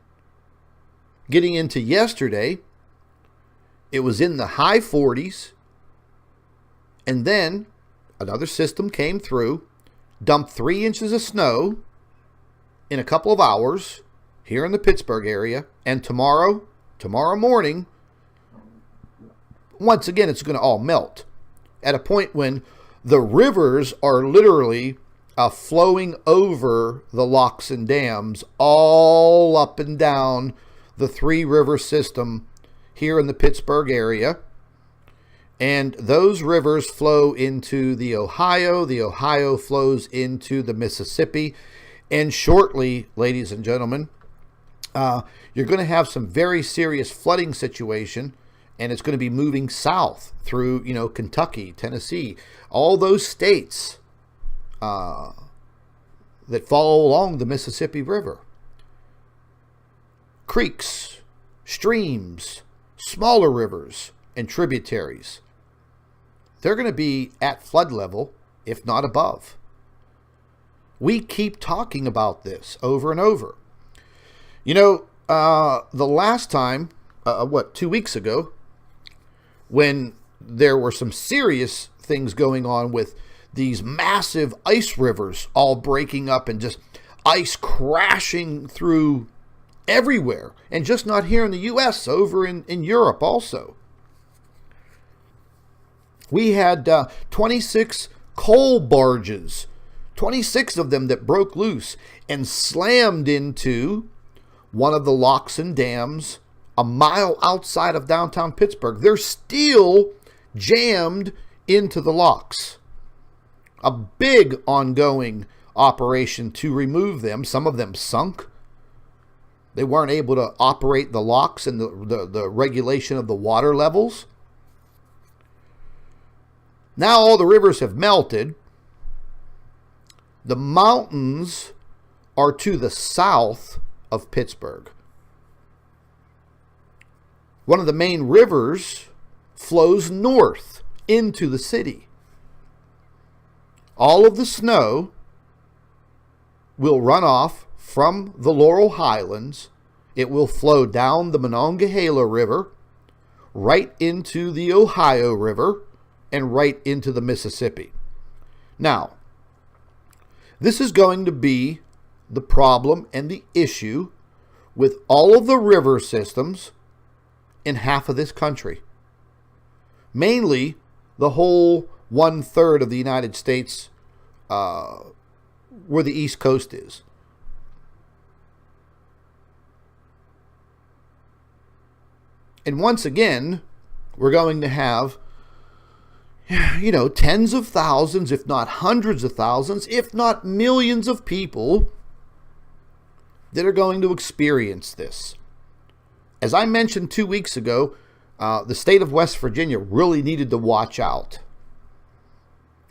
getting into yesterday, it was in the high 40s, And then another system came through, dumped 3 inches of snow in a couple of hours here in the Pittsburgh area. And tomorrow morning, once again, it's going to all melt at a point when the rivers are literally flowing over the locks and dams all up and down the 3-river system here in the Pittsburgh area. And those rivers flow into the Ohio. The Ohio flows into the Mississippi. And shortly, ladies and gentlemen, you're going to have some very serious flooding situation. And it's going to be moving south through, Kentucky, Tennessee, all those states that follow along the Mississippi River. Creeks, streams, smaller rivers, and tributaries. They're going to be at flood level, if not above. We keep talking about this over and over. The last time, 2 weeks ago, when there were some serious things going on with these massive ice rivers all breaking up and just ice crashing through everywhere, and just not here in the U.S., over in Europe also. We had 26 coal barges, 26 of them that broke loose and slammed into one of the locks and dams a mile outside of downtown Pittsburgh. They're still jammed into the locks. A big ongoing operation to remove them. Some of them sunk. They weren't able to operate the locks and the regulation of the water levels. Now all the rivers have melted. The mountains are to the south of Pittsburgh. One of the main rivers flows north into the city. All of the snow will run off from the Laurel Highlands. It will flow down the Monongahela River, right into the Ohio River, and right into the Mississippi. Now, this is going to be the problem and the issue with all of the river systems in half of this country. Mainly the whole 1/3 of the United States where the East Coast is. And once again, we're going to have, tens of thousands, if not hundreds of thousands, if not millions of people that are going to experience this. As I mentioned 2 weeks ago, the state of West Virginia really needed to watch out.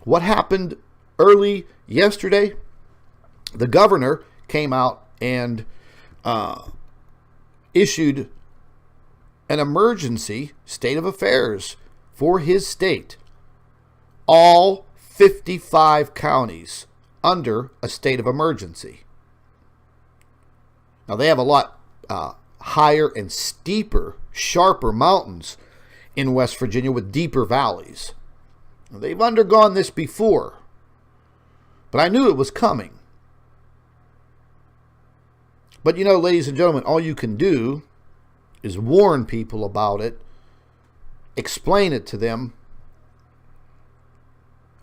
What happened early yesterday? The governor came out and issued an emergency state of affairs for his state. All 55 counties under a state of emergency. Now, they have a lot higher and steeper, sharper mountains in West Virginia with deeper valleys. Now, they've undergone this before, but I knew it was coming. But ladies and gentlemen, all you can do is warn people about it, explain it to them,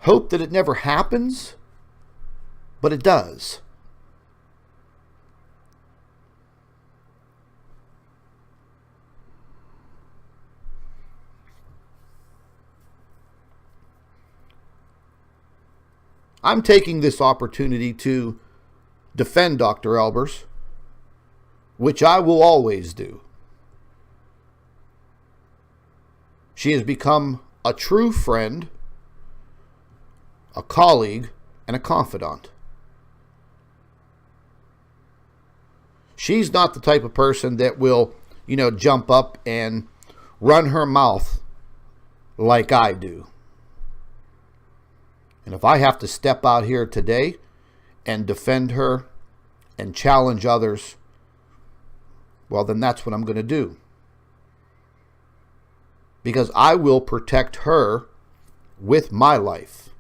hope that it never happens, but it does. I'm taking this opportunity to defend Dr. Elbers, which I will always do. She has become a true friend, a colleague, and a confidant. She's not the type of person that will, jump up and run her mouth like I do. And if I have to step out here today and defend her and challenge others, well, then that's what I'm going to do. Because I will protect her with my life.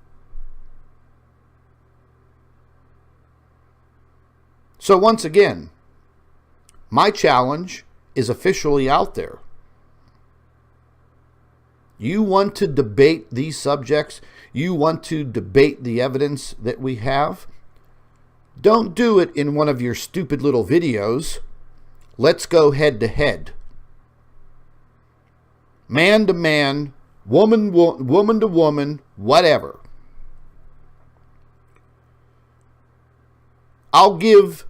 So once again, my challenge is officially out there. You want to debate these subjects? You want to debate the evidence that we have? Don't do it in one of your stupid little videos. Let's go head to head. Man to man, woman to woman, whatever. I'll give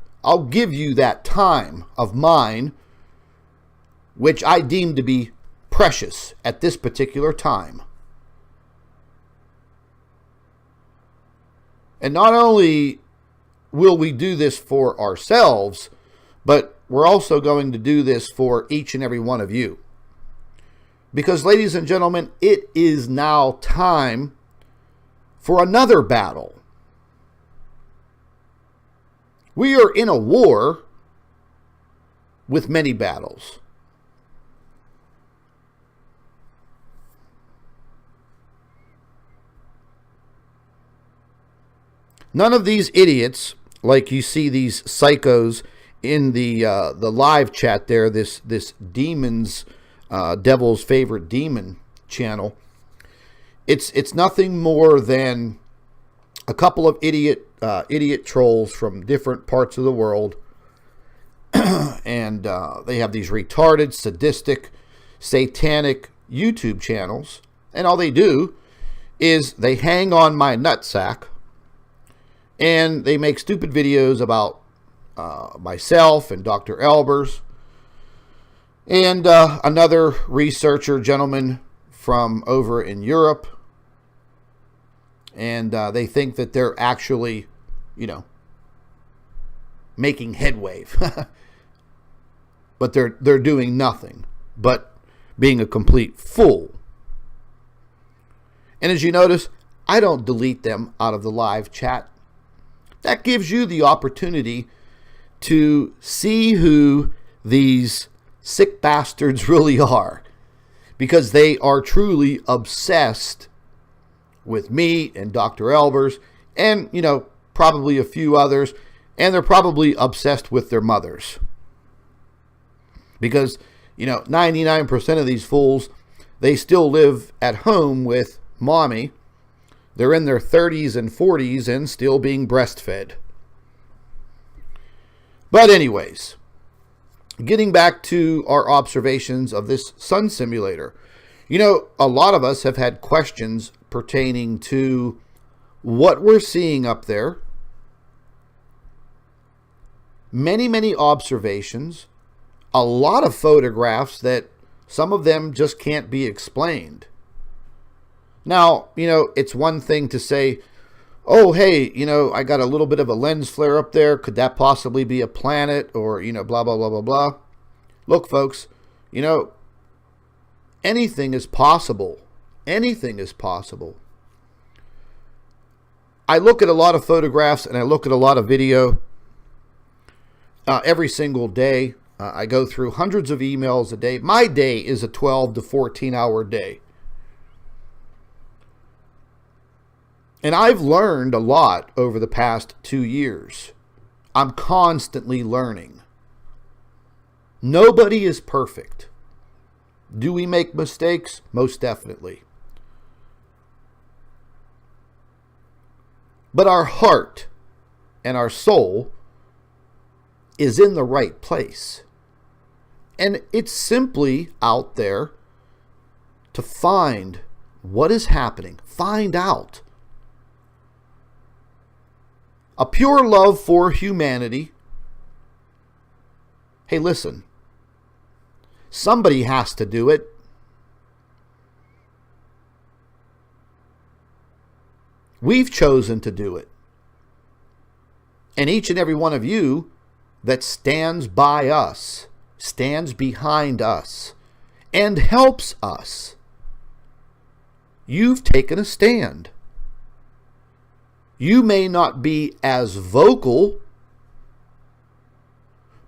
you that time of mine, which I deem to be precious at this particular time. And not only will we do this for ourselves, but we're also going to do this for each and every one of you. Because, ladies and gentlemen, it is now time for another battle. We are in a war with many battles. None of these idiots, like you see these psychos in the live chat there, this demon's devil's favorite demon channel, it's nothing more than a couple of idiot trolls from different parts of the world, and they have these retarded, sadistic, satanic YouTube channels, and all they do is they hang on my nutsack, and they make stupid videos about myself and Dr. Elbers and another researcher gentleman from over in Europe. And they think that they're actually, making headway. But they're doing nothing but being a complete fool. And as you notice, I don't delete them out of the live chat. That gives you the opportunity to see who these sick bastards really are, because they are truly obsessed with me and Dr. Elbers and, probably a few others, and they're probably obsessed with their mothers. Because, 99% of these fools, they still live at home with mommy. They're in their 30s and 40s and still being breastfed. But anyways, getting back to our observations of this sun simulator. A lot of us have had questions pertaining to what we're seeing up there. Many, many observations. A lot of photographs that some of them just can't be explained. Now, it's one thing to say, oh, hey, I got a little bit of a lens flare up there. Could that possibly be a planet? Or, blah, blah, blah, blah, blah. Look, folks, anything is possible. Anything is possible. I look at a lot of photographs and I look at a lot of video every single day. I go through hundreds of emails a day. My day is a 12 to 14 hour day. And I've learned a lot over the past 2 years. I'm constantly learning. Nobody is perfect. Do we make mistakes? Most definitely. But our heart and our soul is in the right place. And it's simply out there to find what is happening. Find out. A pure love for humanity. Hey, listen. Somebody has to do it. We've chosen to do it. And each and every one of you that stands by us, stands behind us, and helps us, you've taken a stand. You may not be as vocal,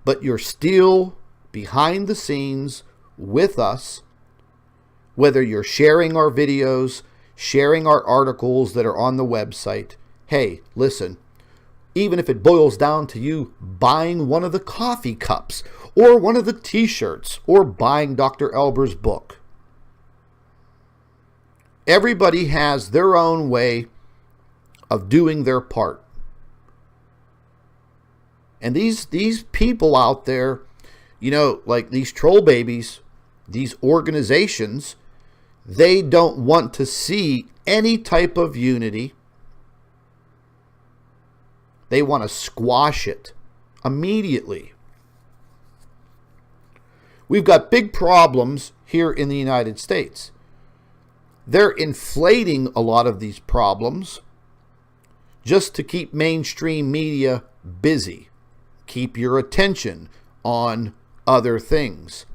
but you're still behind the scenes with us, whether you're sharing our videos, sharing our articles that are on the website. Hey, listen, even if it boils down to you buying one of the coffee cups or one of the t-shirts or buying Dr. Elber's book. Everybody has their own way of doing their part. And these people out there, you know, like these troll babies, these organizations, they don't want to see any type of unity. They want to squash it immediately. We've got big problems here in the United States. They're inflating a lot of these problems just to keep mainstream media busy. Keep your attention on other things.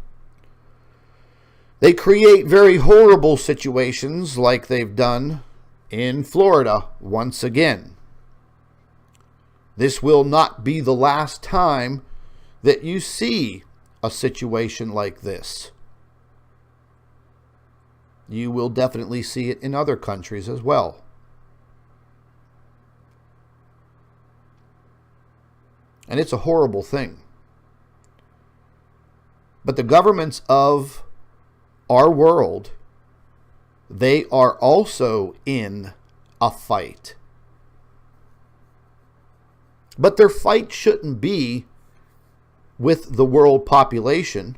They create very horrible situations like they've done in Florida once again. This will not be the last time that you see a situation like this. You will definitely see it in other countries as well. And it's a horrible thing. But the governments of our world, they are also in a fight. But their fight shouldn't be with the world population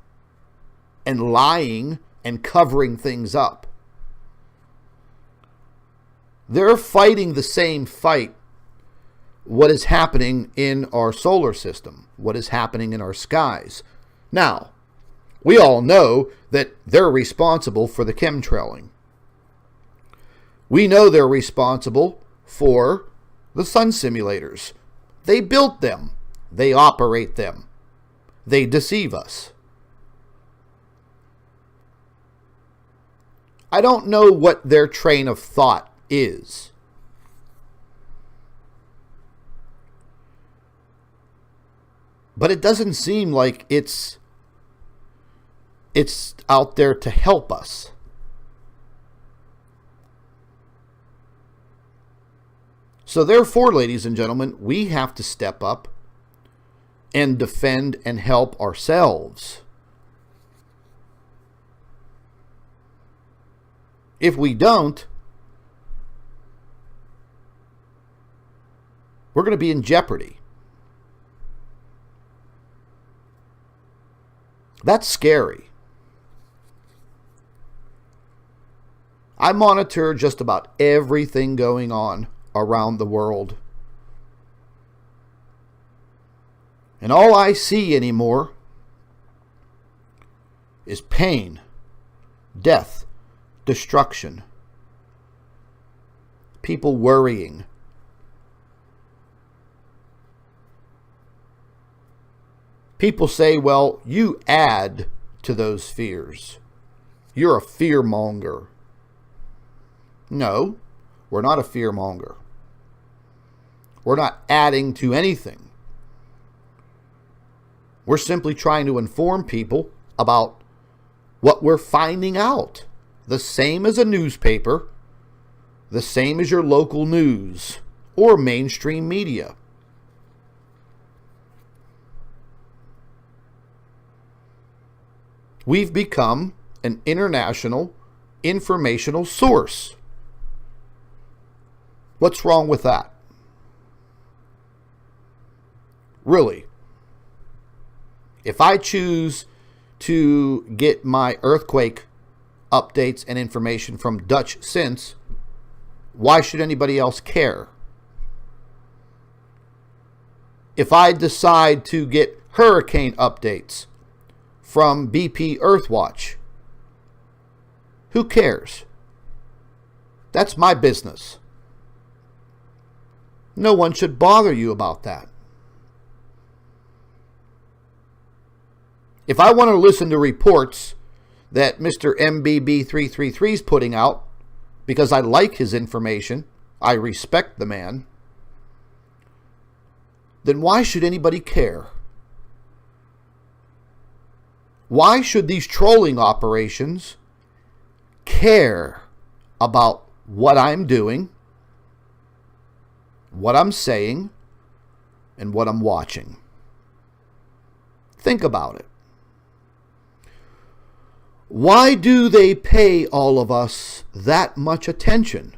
and lying and covering things up. They're fighting the same fight. What is happening in our solar system? What is happening in our skies? Now, we all know that they're responsible for the chemtrailing. We know they're responsible for the sun simulators. They built them. They operate them. They deceive us. I don't know what their train of thought is. But it doesn't seem like it's out there to help us. So therefore, ladies and gentlemen, we have to step up and defend and help ourselves. If we don't, we're going to be in jeopardy. That's scary. I monitor just about everything going on around the world. And all I see anymore is pain, death, destruction, people worrying. People say, well, you add to those fears. You're a fearmonger. No, we're not a fearmonger. We're not adding to anything. We're simply trying to inform people about what we're finding out. The same as a newspaper, the same as your local news or mainstream media. We've become an international informational source. What's wrong with that? Really? If I choose to get my earthquake updates and information from Dutch Sense, why should anybody else care? If I decide to get hurricane updates from BP Earthwatch, who cares? That's my business. No one should bother you about that. If I want to listen to reports that Mr. MBB333 is putting out, because I like his information, I respect the man, then why should anybody care? Why should these trolling operations care about what I'm doing, what I'm saying, and what I'm watching. Think about it. Why do they pay all of us that much attention?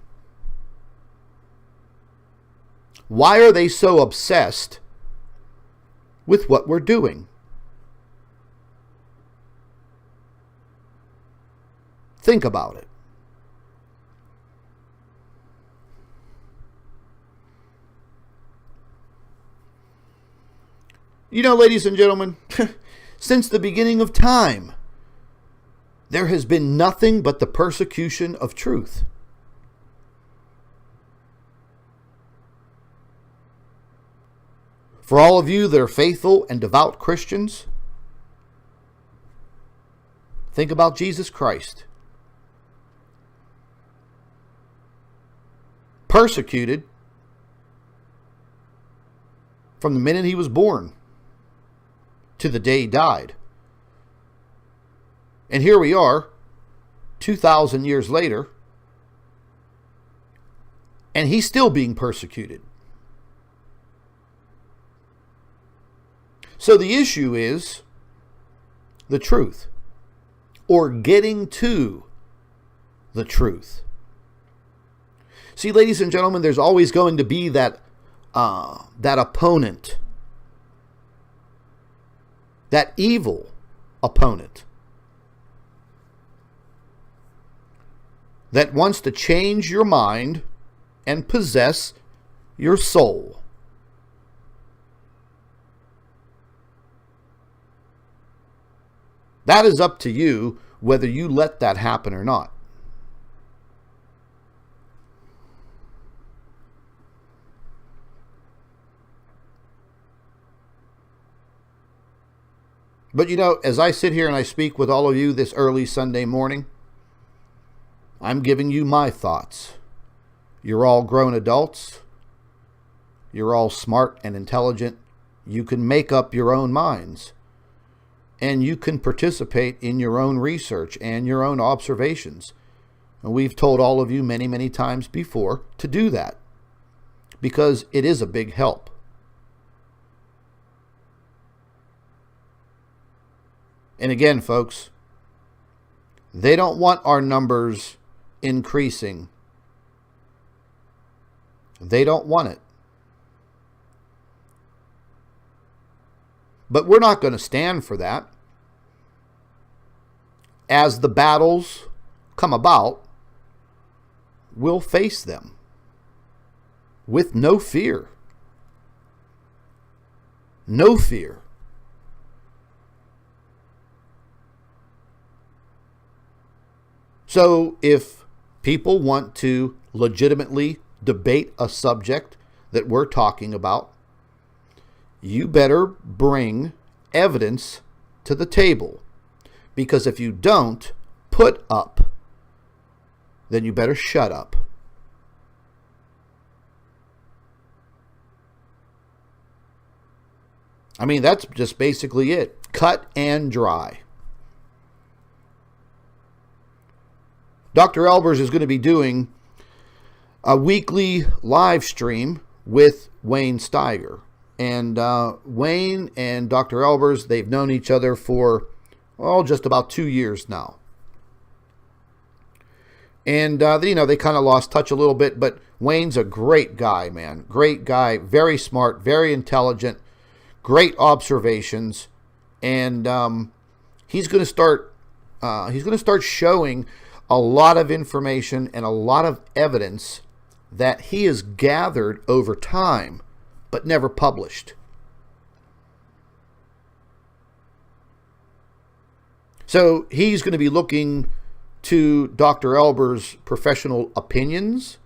Why are they so obsessed with what we're doing? Think about it. You know, ladies and gentlemen, since the beginning of time, there has been nothing but the persecution of truth. For all of you that are faithful and devout Christians, think about Jesus Christ. Persecuted from the minute he was born to the day he died. And here we are, 2,000 years later, and he's still being persecuted. So the issue is the truth, or getting to the truth. See, ladies and gentlemen, there's always going to be that opponent, that evil opponent, that wants to change your mind and possess your soul. That is up to you whether you let that happen or not. But you know, as I sit here and I speak with all of you this early Sunday morning, I'm giving you my thoughts. You're all grown adults. You're all smart and intelligent. You can make up your own minds. And you can participate in your own research and your own observations. And we've told all of you many, many times before to do that, because it is a big help. And again, folks, they don't want our numbers increasing. They don't want it. But we're not going to stand for that. As the battles come about, we'll face them with no fear. No fear. So if people want to legitimately debate a subject that we're talking about, you better bring evidence to the table. Because if you don't put up, then you better shut up. I mean, that's just basically it. Cut and dry. Dr. Elbers is going to be doing a weekly live stream with Wayne Steiger. And Wayne and Dr. Elbers, they've known each other for, just about 2 years now. And, they kind of lost touch a little bit, but Wayne's a great guy, man. Great guy, very smart, very intelligent, great observations. And he's going to start showing a lot of information and a lot of evidence that he has gathered over time, but never published. So he's going to be looking to Dr. Elber's professional opinions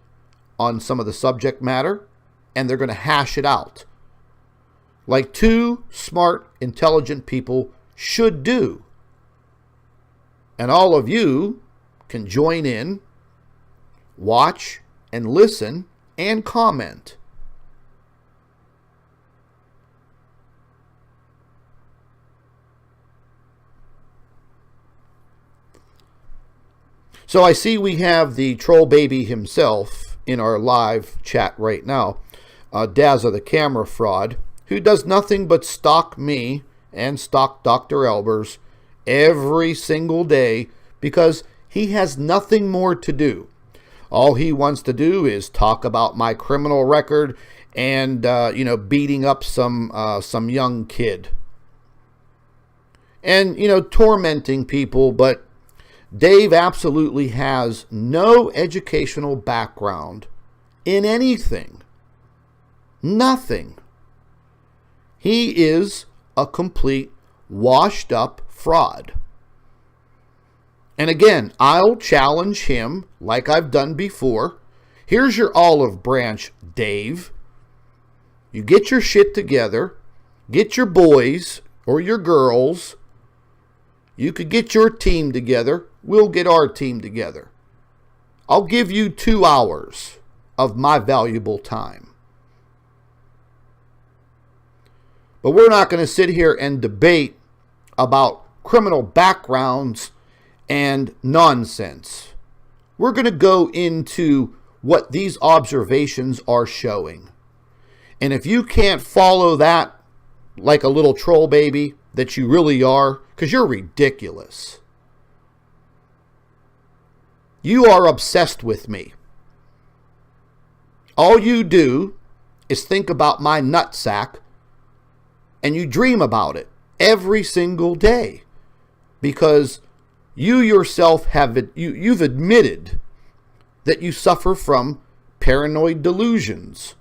on some of the subject matter, and they're going to hash it out like two smart, intelligent people should do. And all of you can join in, watch, and listen, and comment. So I see we have the troll baby himself in our live chat right now, Dazza the camera fraud, who does nothing but stalk me and stalk Dr. Elbers every single day because he has nothing more to do. All he wants to do is talk about my criminal record and, beating up some young kid. And, tormenting people, but Dave absolutely has no educational background in anything. Nothing. He is a complete washed up fraud. And again, I'll challenge him like I've done before. Here's your olive branch, Dave. You get your shit together. Get your boys or your girls. You could get your team together. We'll get our team together. I'll give you 2 hours of my valuable time. But we're not going to sit here and debate about criminal backgrounds and nonsense. We're going to go into what these observations are showing. And if you can't follow that like a little troll baby that you really are, because you're ridiculous. You are obsessed with me. All you do is think about my nutsack and you dream about it every single day because you yourself you've admitted that you suffer from paranoid delusions.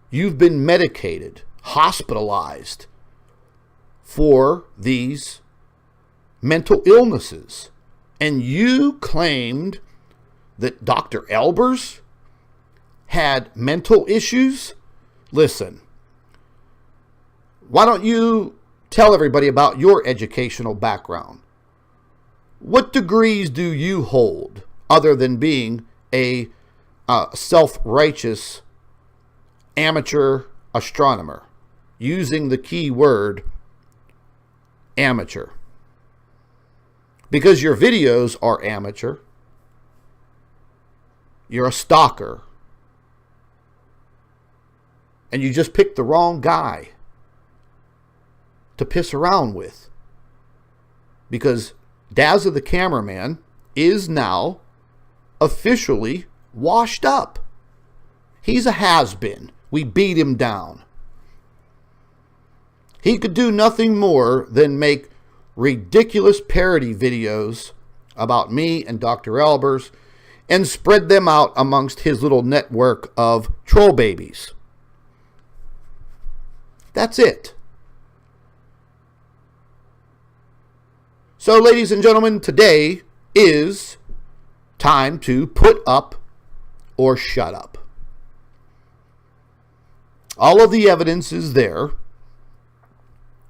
You've been medicated, hospitalized for these mental illnesses. And you claimed that Dr. Elbers had mental issues? Listen, why don't you tell everybody about your educational background? What degrees do you hold other than being a self-righteous amateur astronomer, using the key word amateur? Because your videos are amateur. You're a stalker. And you just picked the wrong guy to piss around with. Because Dazza the cameraman is now officially washed up. He's a has-been. We beat him down. He could do nothing more than make ridiculous parody videos about me and Dr. Elbers and spread them out amongst his little network of troll babies. That's it. So, ladies and gentlemen, today is time to put up or shut up. All of the evidence is there.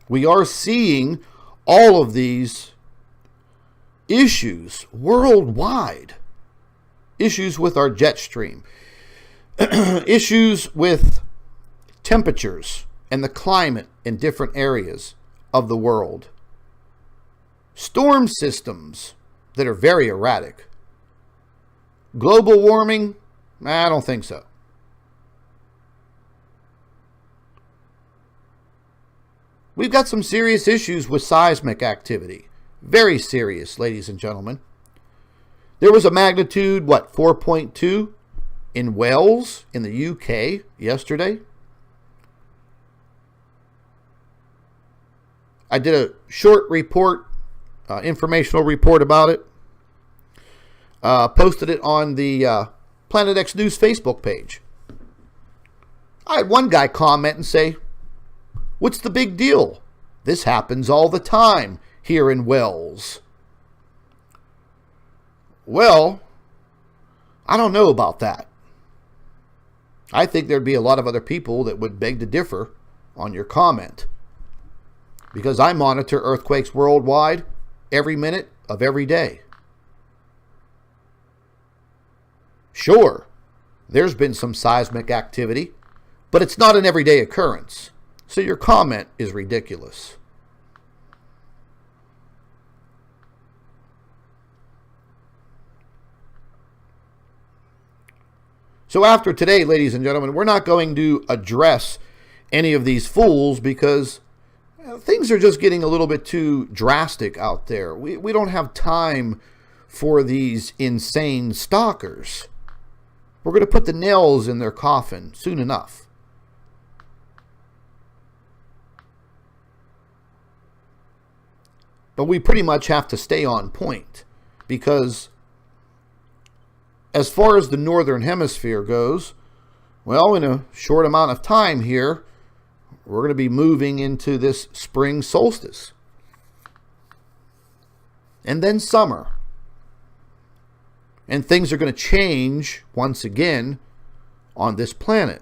We are seeing all of these issues worldwide. Issues with our jet stream. Issues with temperatures and the climate in different areas of the world. Storm systems that are very erratic. Global warming? I don't think so. We've got some serious issues with seismic activity. Very serious, ladies and gentlemen. There was a magnitude, 4.2 in Wales in the UK yesterday. I did a short report, informational report about it. Posted it on the Planet X News Facebook page. I had one guy comment and say, "What's the big deal? This happens all the time here in Wales." Well, I don't know about that. I think there'd be a lot of other people that would beg to differ on your comment. Because I monitor earthquakes worldwide every minute of every day. Sure, there's been some seismic activity, but it's not an everyday occurrence. So your comment is ridiculous. So after today, ladies and gentlemen, we're not going to address any of these fools because things are just getting a little bit too drastic out there. We don't have time for these insane stalkers. We're going to put the nails in their coffin soon enough. But we pretty much have to stay on point because as far as the northern hemisphere goes, well, in a short amount of time here, we're going to be moving into this spring solstice. And then summer. And things are going to change once again on this planet.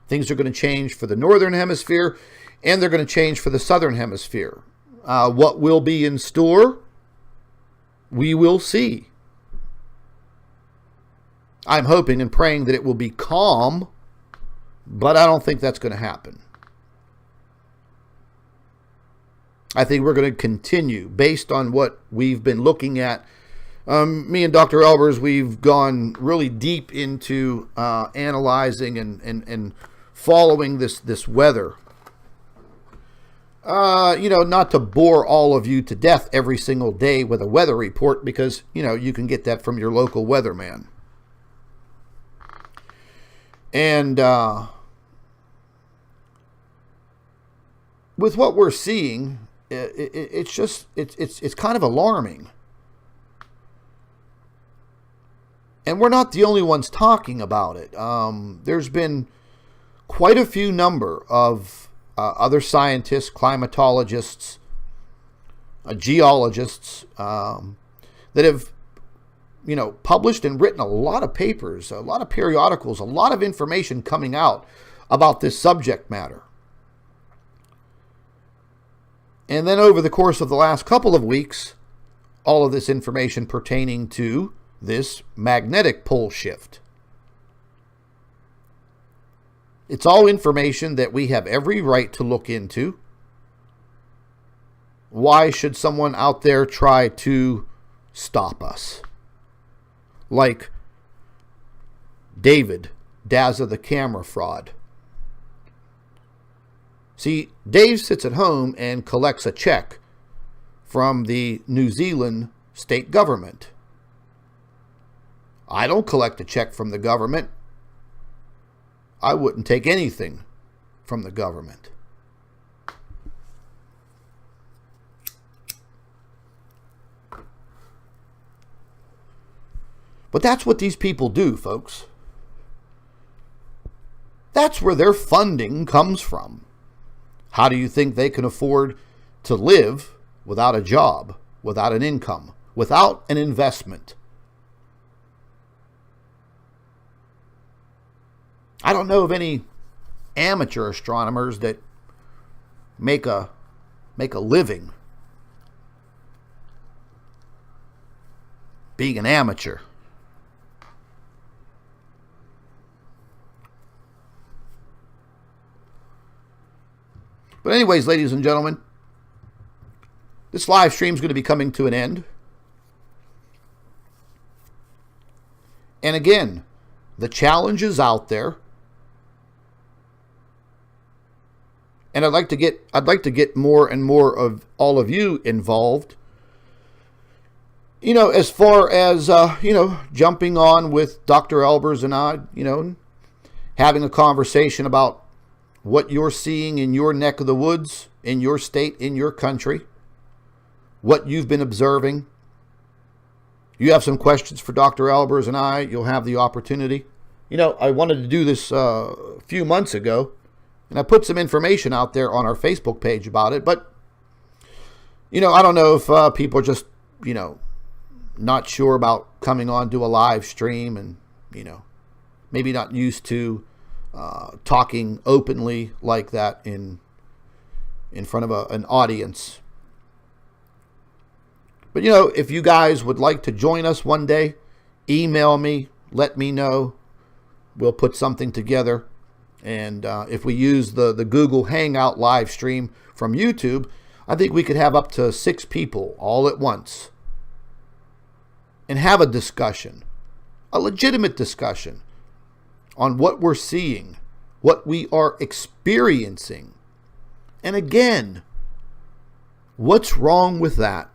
Things are going to change for the northern hemisphere, and they're going to change for the southern hemisphere. What will be in store, we will see. I'm hoping and praying that it will be calm, but I don't think that's going to happen. I think we're going to continue based on what we've been looking at. Me and Dr. Elbers, we've gone really deep into analyzing and following this weather. Not to bore all of you to death every single day with a weather report because, you can get that from your local weatherman. And with what we're seeing, it's kind of alarming. And we're not the only ones talking about it. There's been quite a few number of other scientists, climatologists, geologists that have published and written a lot of papers, a lot of periodicals, a lot of information coming out about this subject matter. And then over the course of the last couple of weeks, all of this information pertaining to this magnetic pole shift. It's all information that we have every right to look into. Why should someone out there try to stop us? Like David, Dazza the camera fraud. See, Dave sits at home and collects a check from the New Zealand state government. I don't collect a check from the government. I wouldn't take anything from the government. But that's what these people do, folks. That's where their funding comes from. How do you think they can afford to live without a job, without an income, without an investment? I don't know of any amateur astronomers that make a living being an amateur. But anyways, ladies and gentlemen, this live stream is going to be coming to an end. And again, the challenge is out there. And I'd like to get more and more of all of you involved. As far as jumping on with Dr. Elbers and I, having a conversation about what you're seeing in your neck of the woods, in your state, in your country, what you've been observing. You have some questions for Dr. Elbers and I, you'll have the opportunity. I wanted to do this a few months ago, and I put some information out there on our Facebook page about it, but, I don't know if people are just, not sure about coming on to a live stream and, maybe not used to talking openly like that in front of an audience. But, if you guys would like to join us one day, email me, let me know. We'll put something together. And if we use the Google Hangout live stream from YouTube, I think we could have up to 6 people all at once and have a discussion, a legitimate discussion. on what we're seeing, what we are experiencing. And again, what's wrong with that?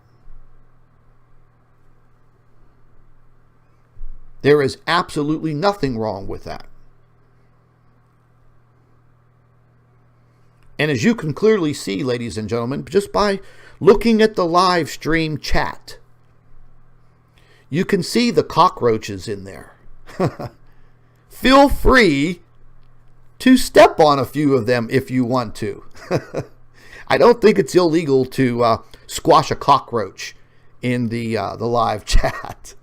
There is absolutely nothing wrong with that. And as you can clearly see, ladies and gentlemen, just by looking at the live stream chat, you can see the cockroaches in there. Feel free to step on a few of them if you want to. I don't think it's illegal to squash a cockroach in the live chat.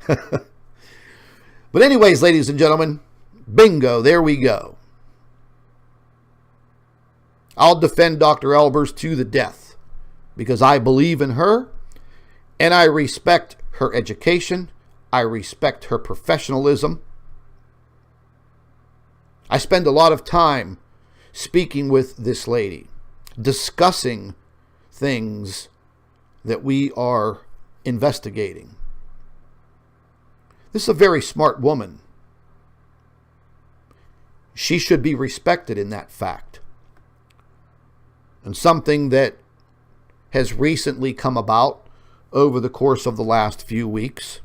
But anyways, ladies and gentlemen, bingo, there we go. I'll defend Dr. Elbers to the death because I believe in her and I respect her education. I respect her professionalism. I spend a lot of time speaking with this lady, discussing things that we are investigating. This is a very smart woman. She should be respected in that fact. And something that has recently come about over the course of the last few weeks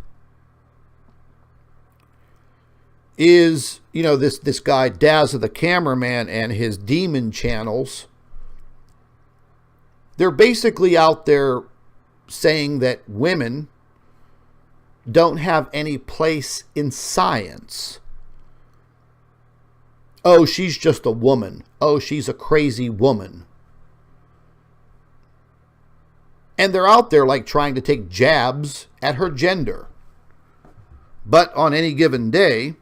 is, this guy Dazza the cameraman and his demon channels. They're basically out there saying that women don't have any place in science. Oh, she's just a woman. Oh, she's a crazy woman. And they're out there like trying to take jabs at her gender. But on any given day,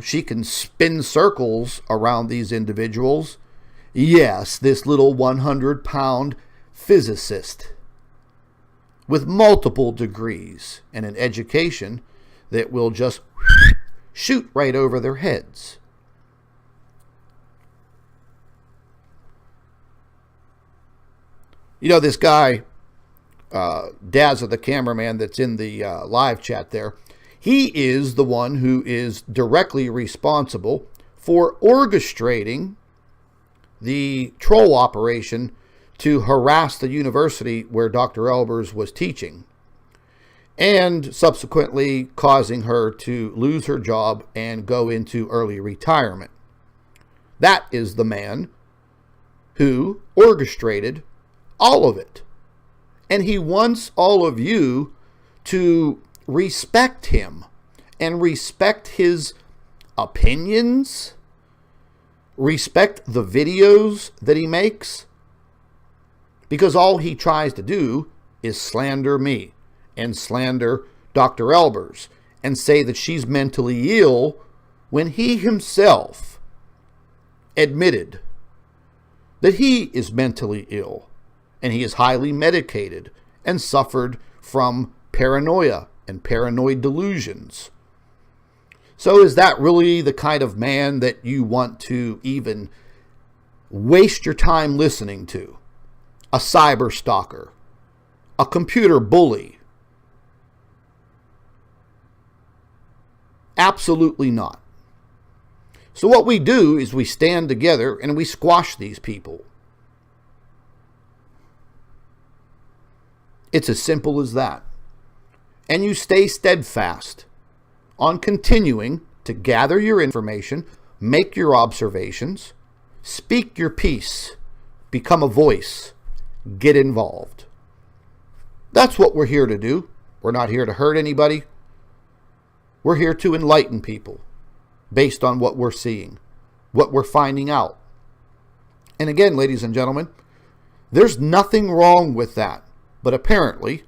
she can spin circles around these individuals. Yes, this little 100-pound physicist with multiple degrees and an education that will just shoot right over their heads. This guy, Dazza the cameraman that's in the live chat there, he is the one who is directly responsible for orchestrating the troll operation to harass the university where Dr. Elbers was teaching, and subsequently causing her to lose her job and go into early retirement. That is the man who orchestrated all of it. And he wants all of you to respect him and respect his opinions, respect the videos that he makes, because all he tries to do is slander me and slander Dr. Elbers and say that she's mentally ill when he himself admitted that he is mentally ill and he is highly medicated and suffered from paranoia and paranoid delusions. So is that really the kind of man that you want to even waste your time listening to? A cyber stalker, a computer bully? Absolutely not. So what we do is we stand together and we squash these people. It's as simple as that. And you stay steadfast on continuing to gather your information, make your observations, speak your piece, become a voice, get involved. That's what we're here to do. We're not here to hurt anybody. We're here to enlighten people based on what we're seeing, what we're finding out. And again, ladies and gentlemen, there's nothing wrong with that. But apparently,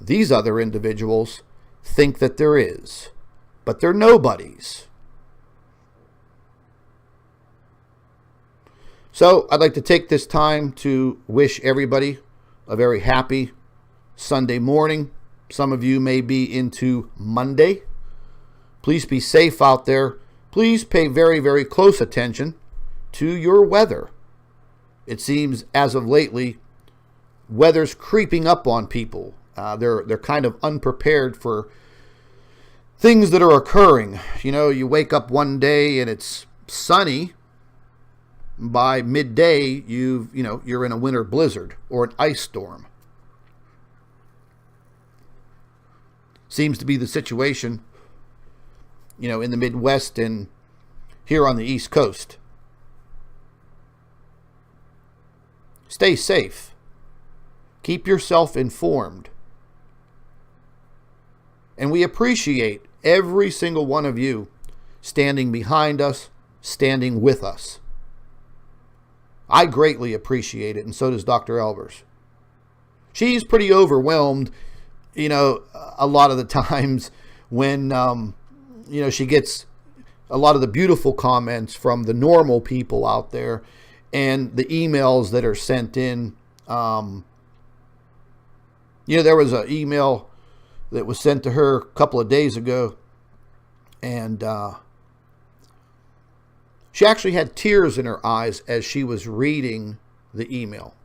these other individuals think that there is. But they're nobodies. So I'd like to take this time to wish everybody a very happy Sunday morning. Some of you may be into Monday. Please be safe out there. Please pay very, very close attention to your weather. It seems as of lately, weather's creeping up on people. They're kind of unprepared for things that are occurring. You know, you wake up one day and it's sunny. By midday, you're in a winter blizzard or an ice storm. Seems to be the situation, in the Midwest and here on the East Coast. Stay safe. Keep yourself informed. And we appreciate every single one of you standing behind us, standing with us. I greatly appreciate it, and so does Dr. Elbers. She's pretty overwhelmed, a lot of the times when, she gets a lot of the beautiful comments from the normal people out there and the emails that are sent in. There was an email that was sent to her a couple of days ago, and she actually had tears in her eyes as she was reading the email.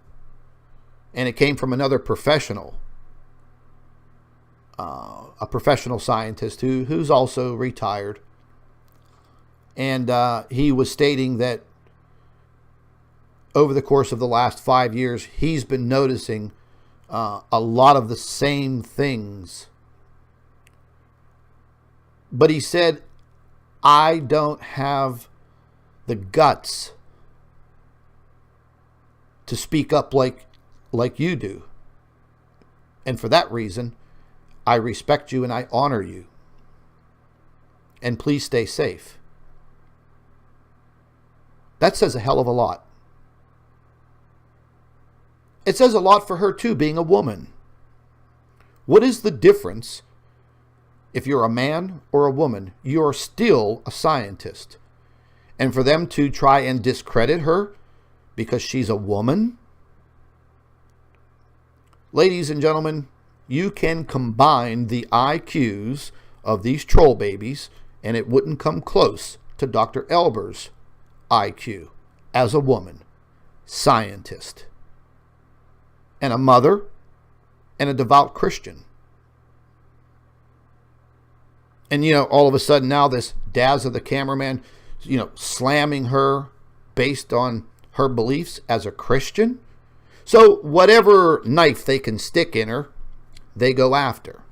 And it came from another professional, a professional scientist who's also retired. And he was stating that over the course of the last 5 years, he's been noticing a lot of the same things. But he said, I don't have the guts to speak up like you do. And for that reason, I respect you and I honor you. And please stay safe. That says a hell of a lot. It says a lot for her too, being a woman. What is the difference? If you're a man or a woman, you're still a scientist. And for them to try and discredit her because she's a woman? Ladies and gentlemen, you can combine the IQs of these troll babies and it wouldn't come close to Dr. Elbers' IQ as a woman, scientist, and a mother, and a devout Christian. And, all of a sudden now this Daz of the cameraman, slamming her based on her beliefs as a Christian. So whatever knife they can stick in her, they go after.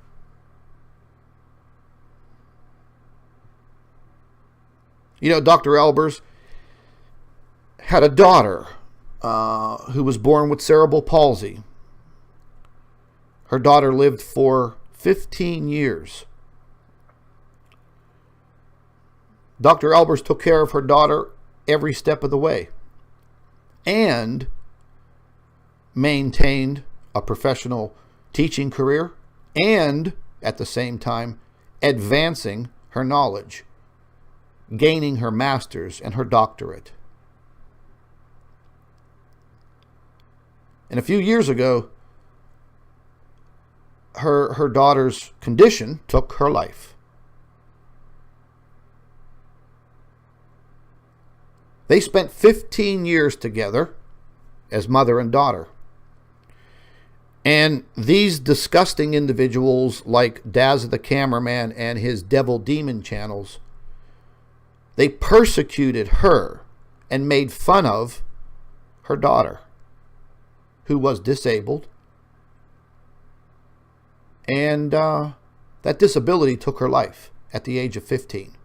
Dr. Elbers had a daughter who was born with cerebral palsy. Her daughter lived for 15 years. Dr. Elbers took care of her daughter every step of the way and maintained a professional teaching career and, at the same time, advancing her knowledge, gaining her master's and her doctorate. And a few years ago, her daughter's condition took her life. They spent 15 years together as mother and daughter. And these disgusting individuals like Daz the cameraman and his devil demon channels, they persecuted her and made fun of her daughter, who was disabled. And that disability took her life at the age of 15.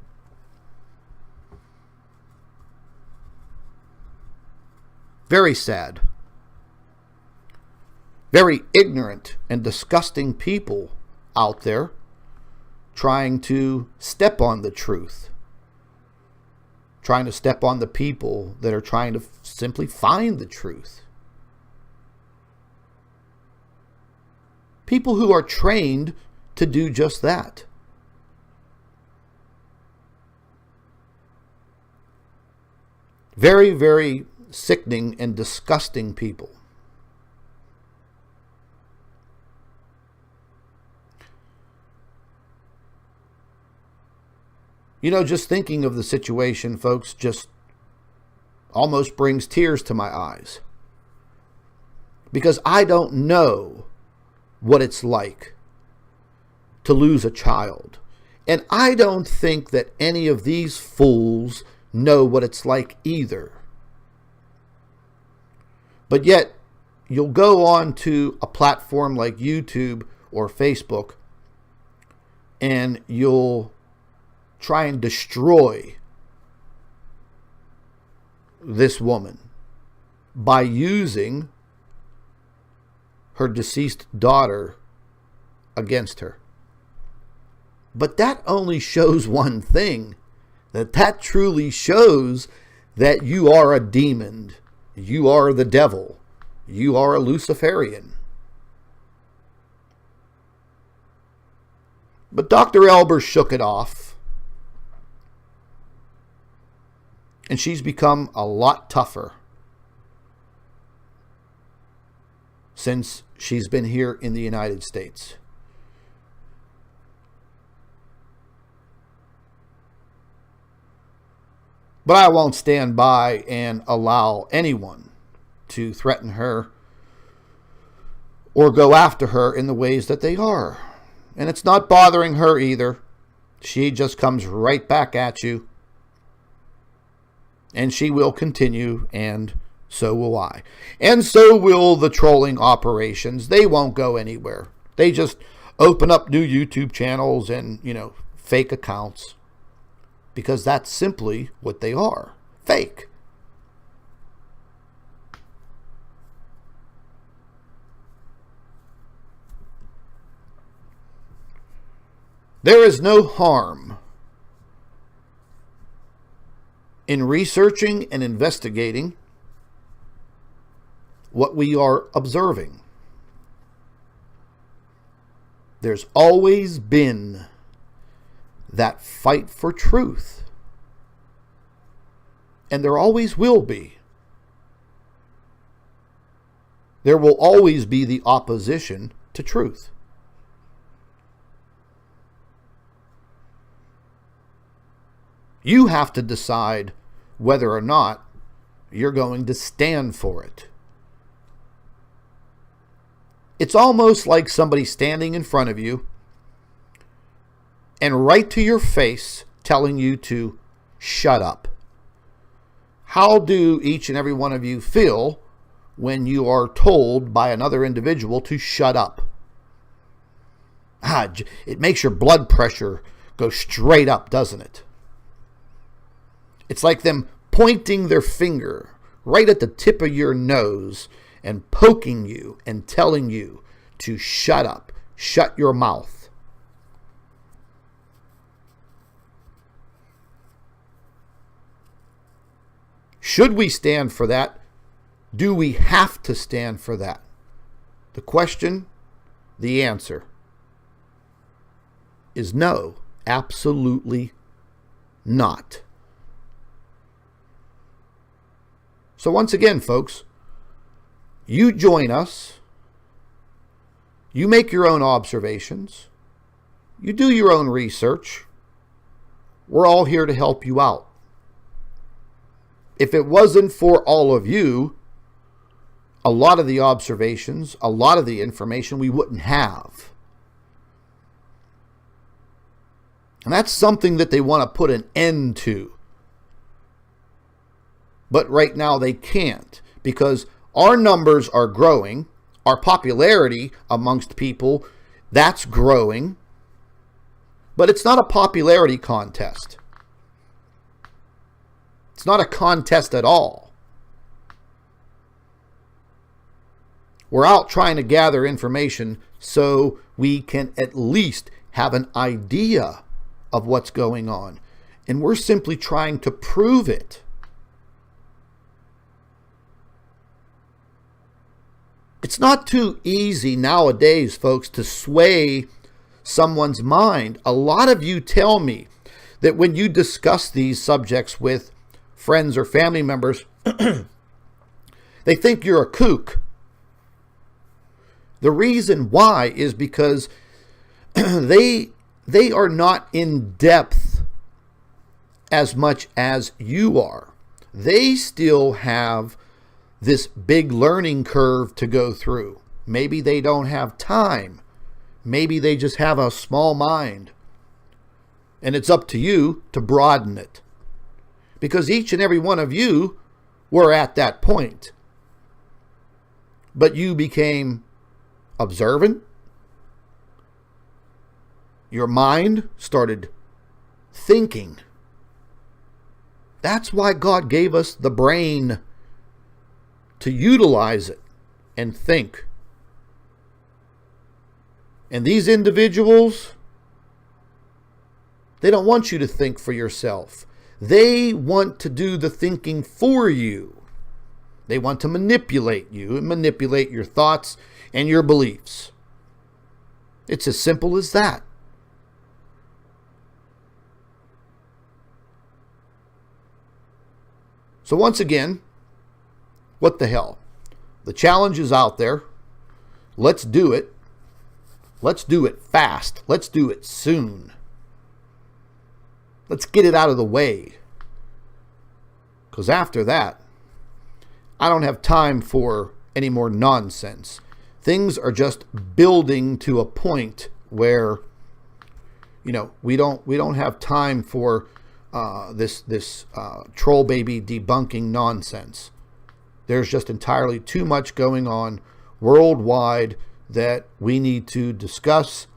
Very sad. Very ignorant and disgusting people out there trying to step on the truth. Trying to step on the people that are trying to simply find the truth. People who are trained to do just that. Very, very sickening and disgusting people. Just thinking of the situation, folks, just almost brings tears to my eyes. Because I don't know what it's like to lose a child. And I don't think that any of these fools know what it's like either. But yet, you'll go on to a platform like YouTube or Facebook, and you'll try and destroy this woman by using her deceased daughter against her. But that only shows one thing, that truly shows that you are a demon, you are the devil, you are a Luciferian. But Dr. Elber shook it off, and she's become a lot tougher since she's been here in the United States. But I won't stand by and allow anyone to threaten her or go after her in the ways that they are. And it's not bothering her either. She just comes right back at you. And she will continue, and so will I. And so will the trolling operations. They won't go anywhere. They just open up new YouTube channels and, fake accounts. Because that's simply what they are. Fake. There is no harm in researching and investigating what we are observing. There's always been that fight for truth. And there always will be. There will always be the opposition to truth. You have to decide whether or not you're going to stand for it. It's almost like somebody standing in front of you and right to your face telling you to shut up. How do each and every one of you feel when you are told by another individual to shut up? It makes your blood pressure go straight up, doesn't it? It's like them pointing their finger right at the tip of your nose and poking you and telling you to shut up, shut your mouth. Should we stand for that? Do we have to stand for that? The question, the answer is no, absolutely not. So once again, folks, you join us, you make your own observations, you do your own research. We're all here to help you out. If it wasn't for all of you, a lot of the observations, a lot of the information we wouldn't have. And that's something that they want to put an end to. But right now they can't, because our numbers are growing, our popularity amongst people, that's growing. But it's not a popularity contest. It's not a contest at all. We're out trying to gather information so we can at least have an idea of what's going on. And we're simply trying to prove it. It's not too easy nowadays, folks, to sway someone's mind. A lot of you tell me that when you discuss these subjects with friends or family members, they think you're a kook. The reason why is because they are not in depth as much as you are. They still have this big learning curve to go through. Maybe they don't have time. Maybe they just have a small mind. And it's up to you to broaden it. Because each and every one of you were at that point. But you became observant. Your mind started thinking. That's why God gave us the brain, to utilize it and think. And these individuals, they don't want you to think for yourself. They want to do the thinking for you. They want to manipulate you and manipulate your thoughts and your beliefs. It's as simple as that. So once again, what the hell? The challenge is out there. Let's do it. Let's do it fast. Let's do it soon. Let's get it out of the way. Because after that, I don't have time for any more nonsense. Things are just building to a point where, we don't have time for this troll baby debunking nonsense. There's just entirely too much going on worldwide that we need to discuss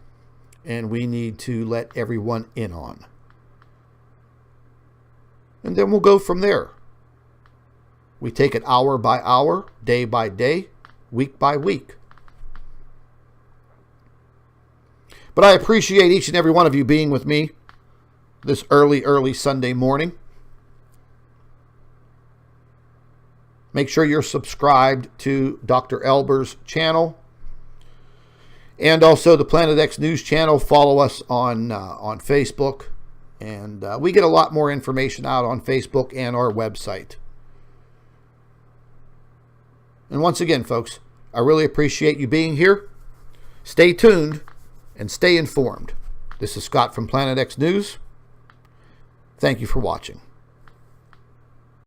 and we need to let everyone in on. And then we'll go from there. We take it hour by hour, day by day, week by week. But I appreciate each and every one of you being with me this early Sunday morning. Make sure you're subscribed to Dr. Elber's channel. And also the Planet X News channel. Follow us on Facebook. And we get a lot more information out on Facebook and our website. And once again, folks, I really appreciate you being here. Stay tuned and stay informed. This is Scott from Planet X News. Thank you for watching.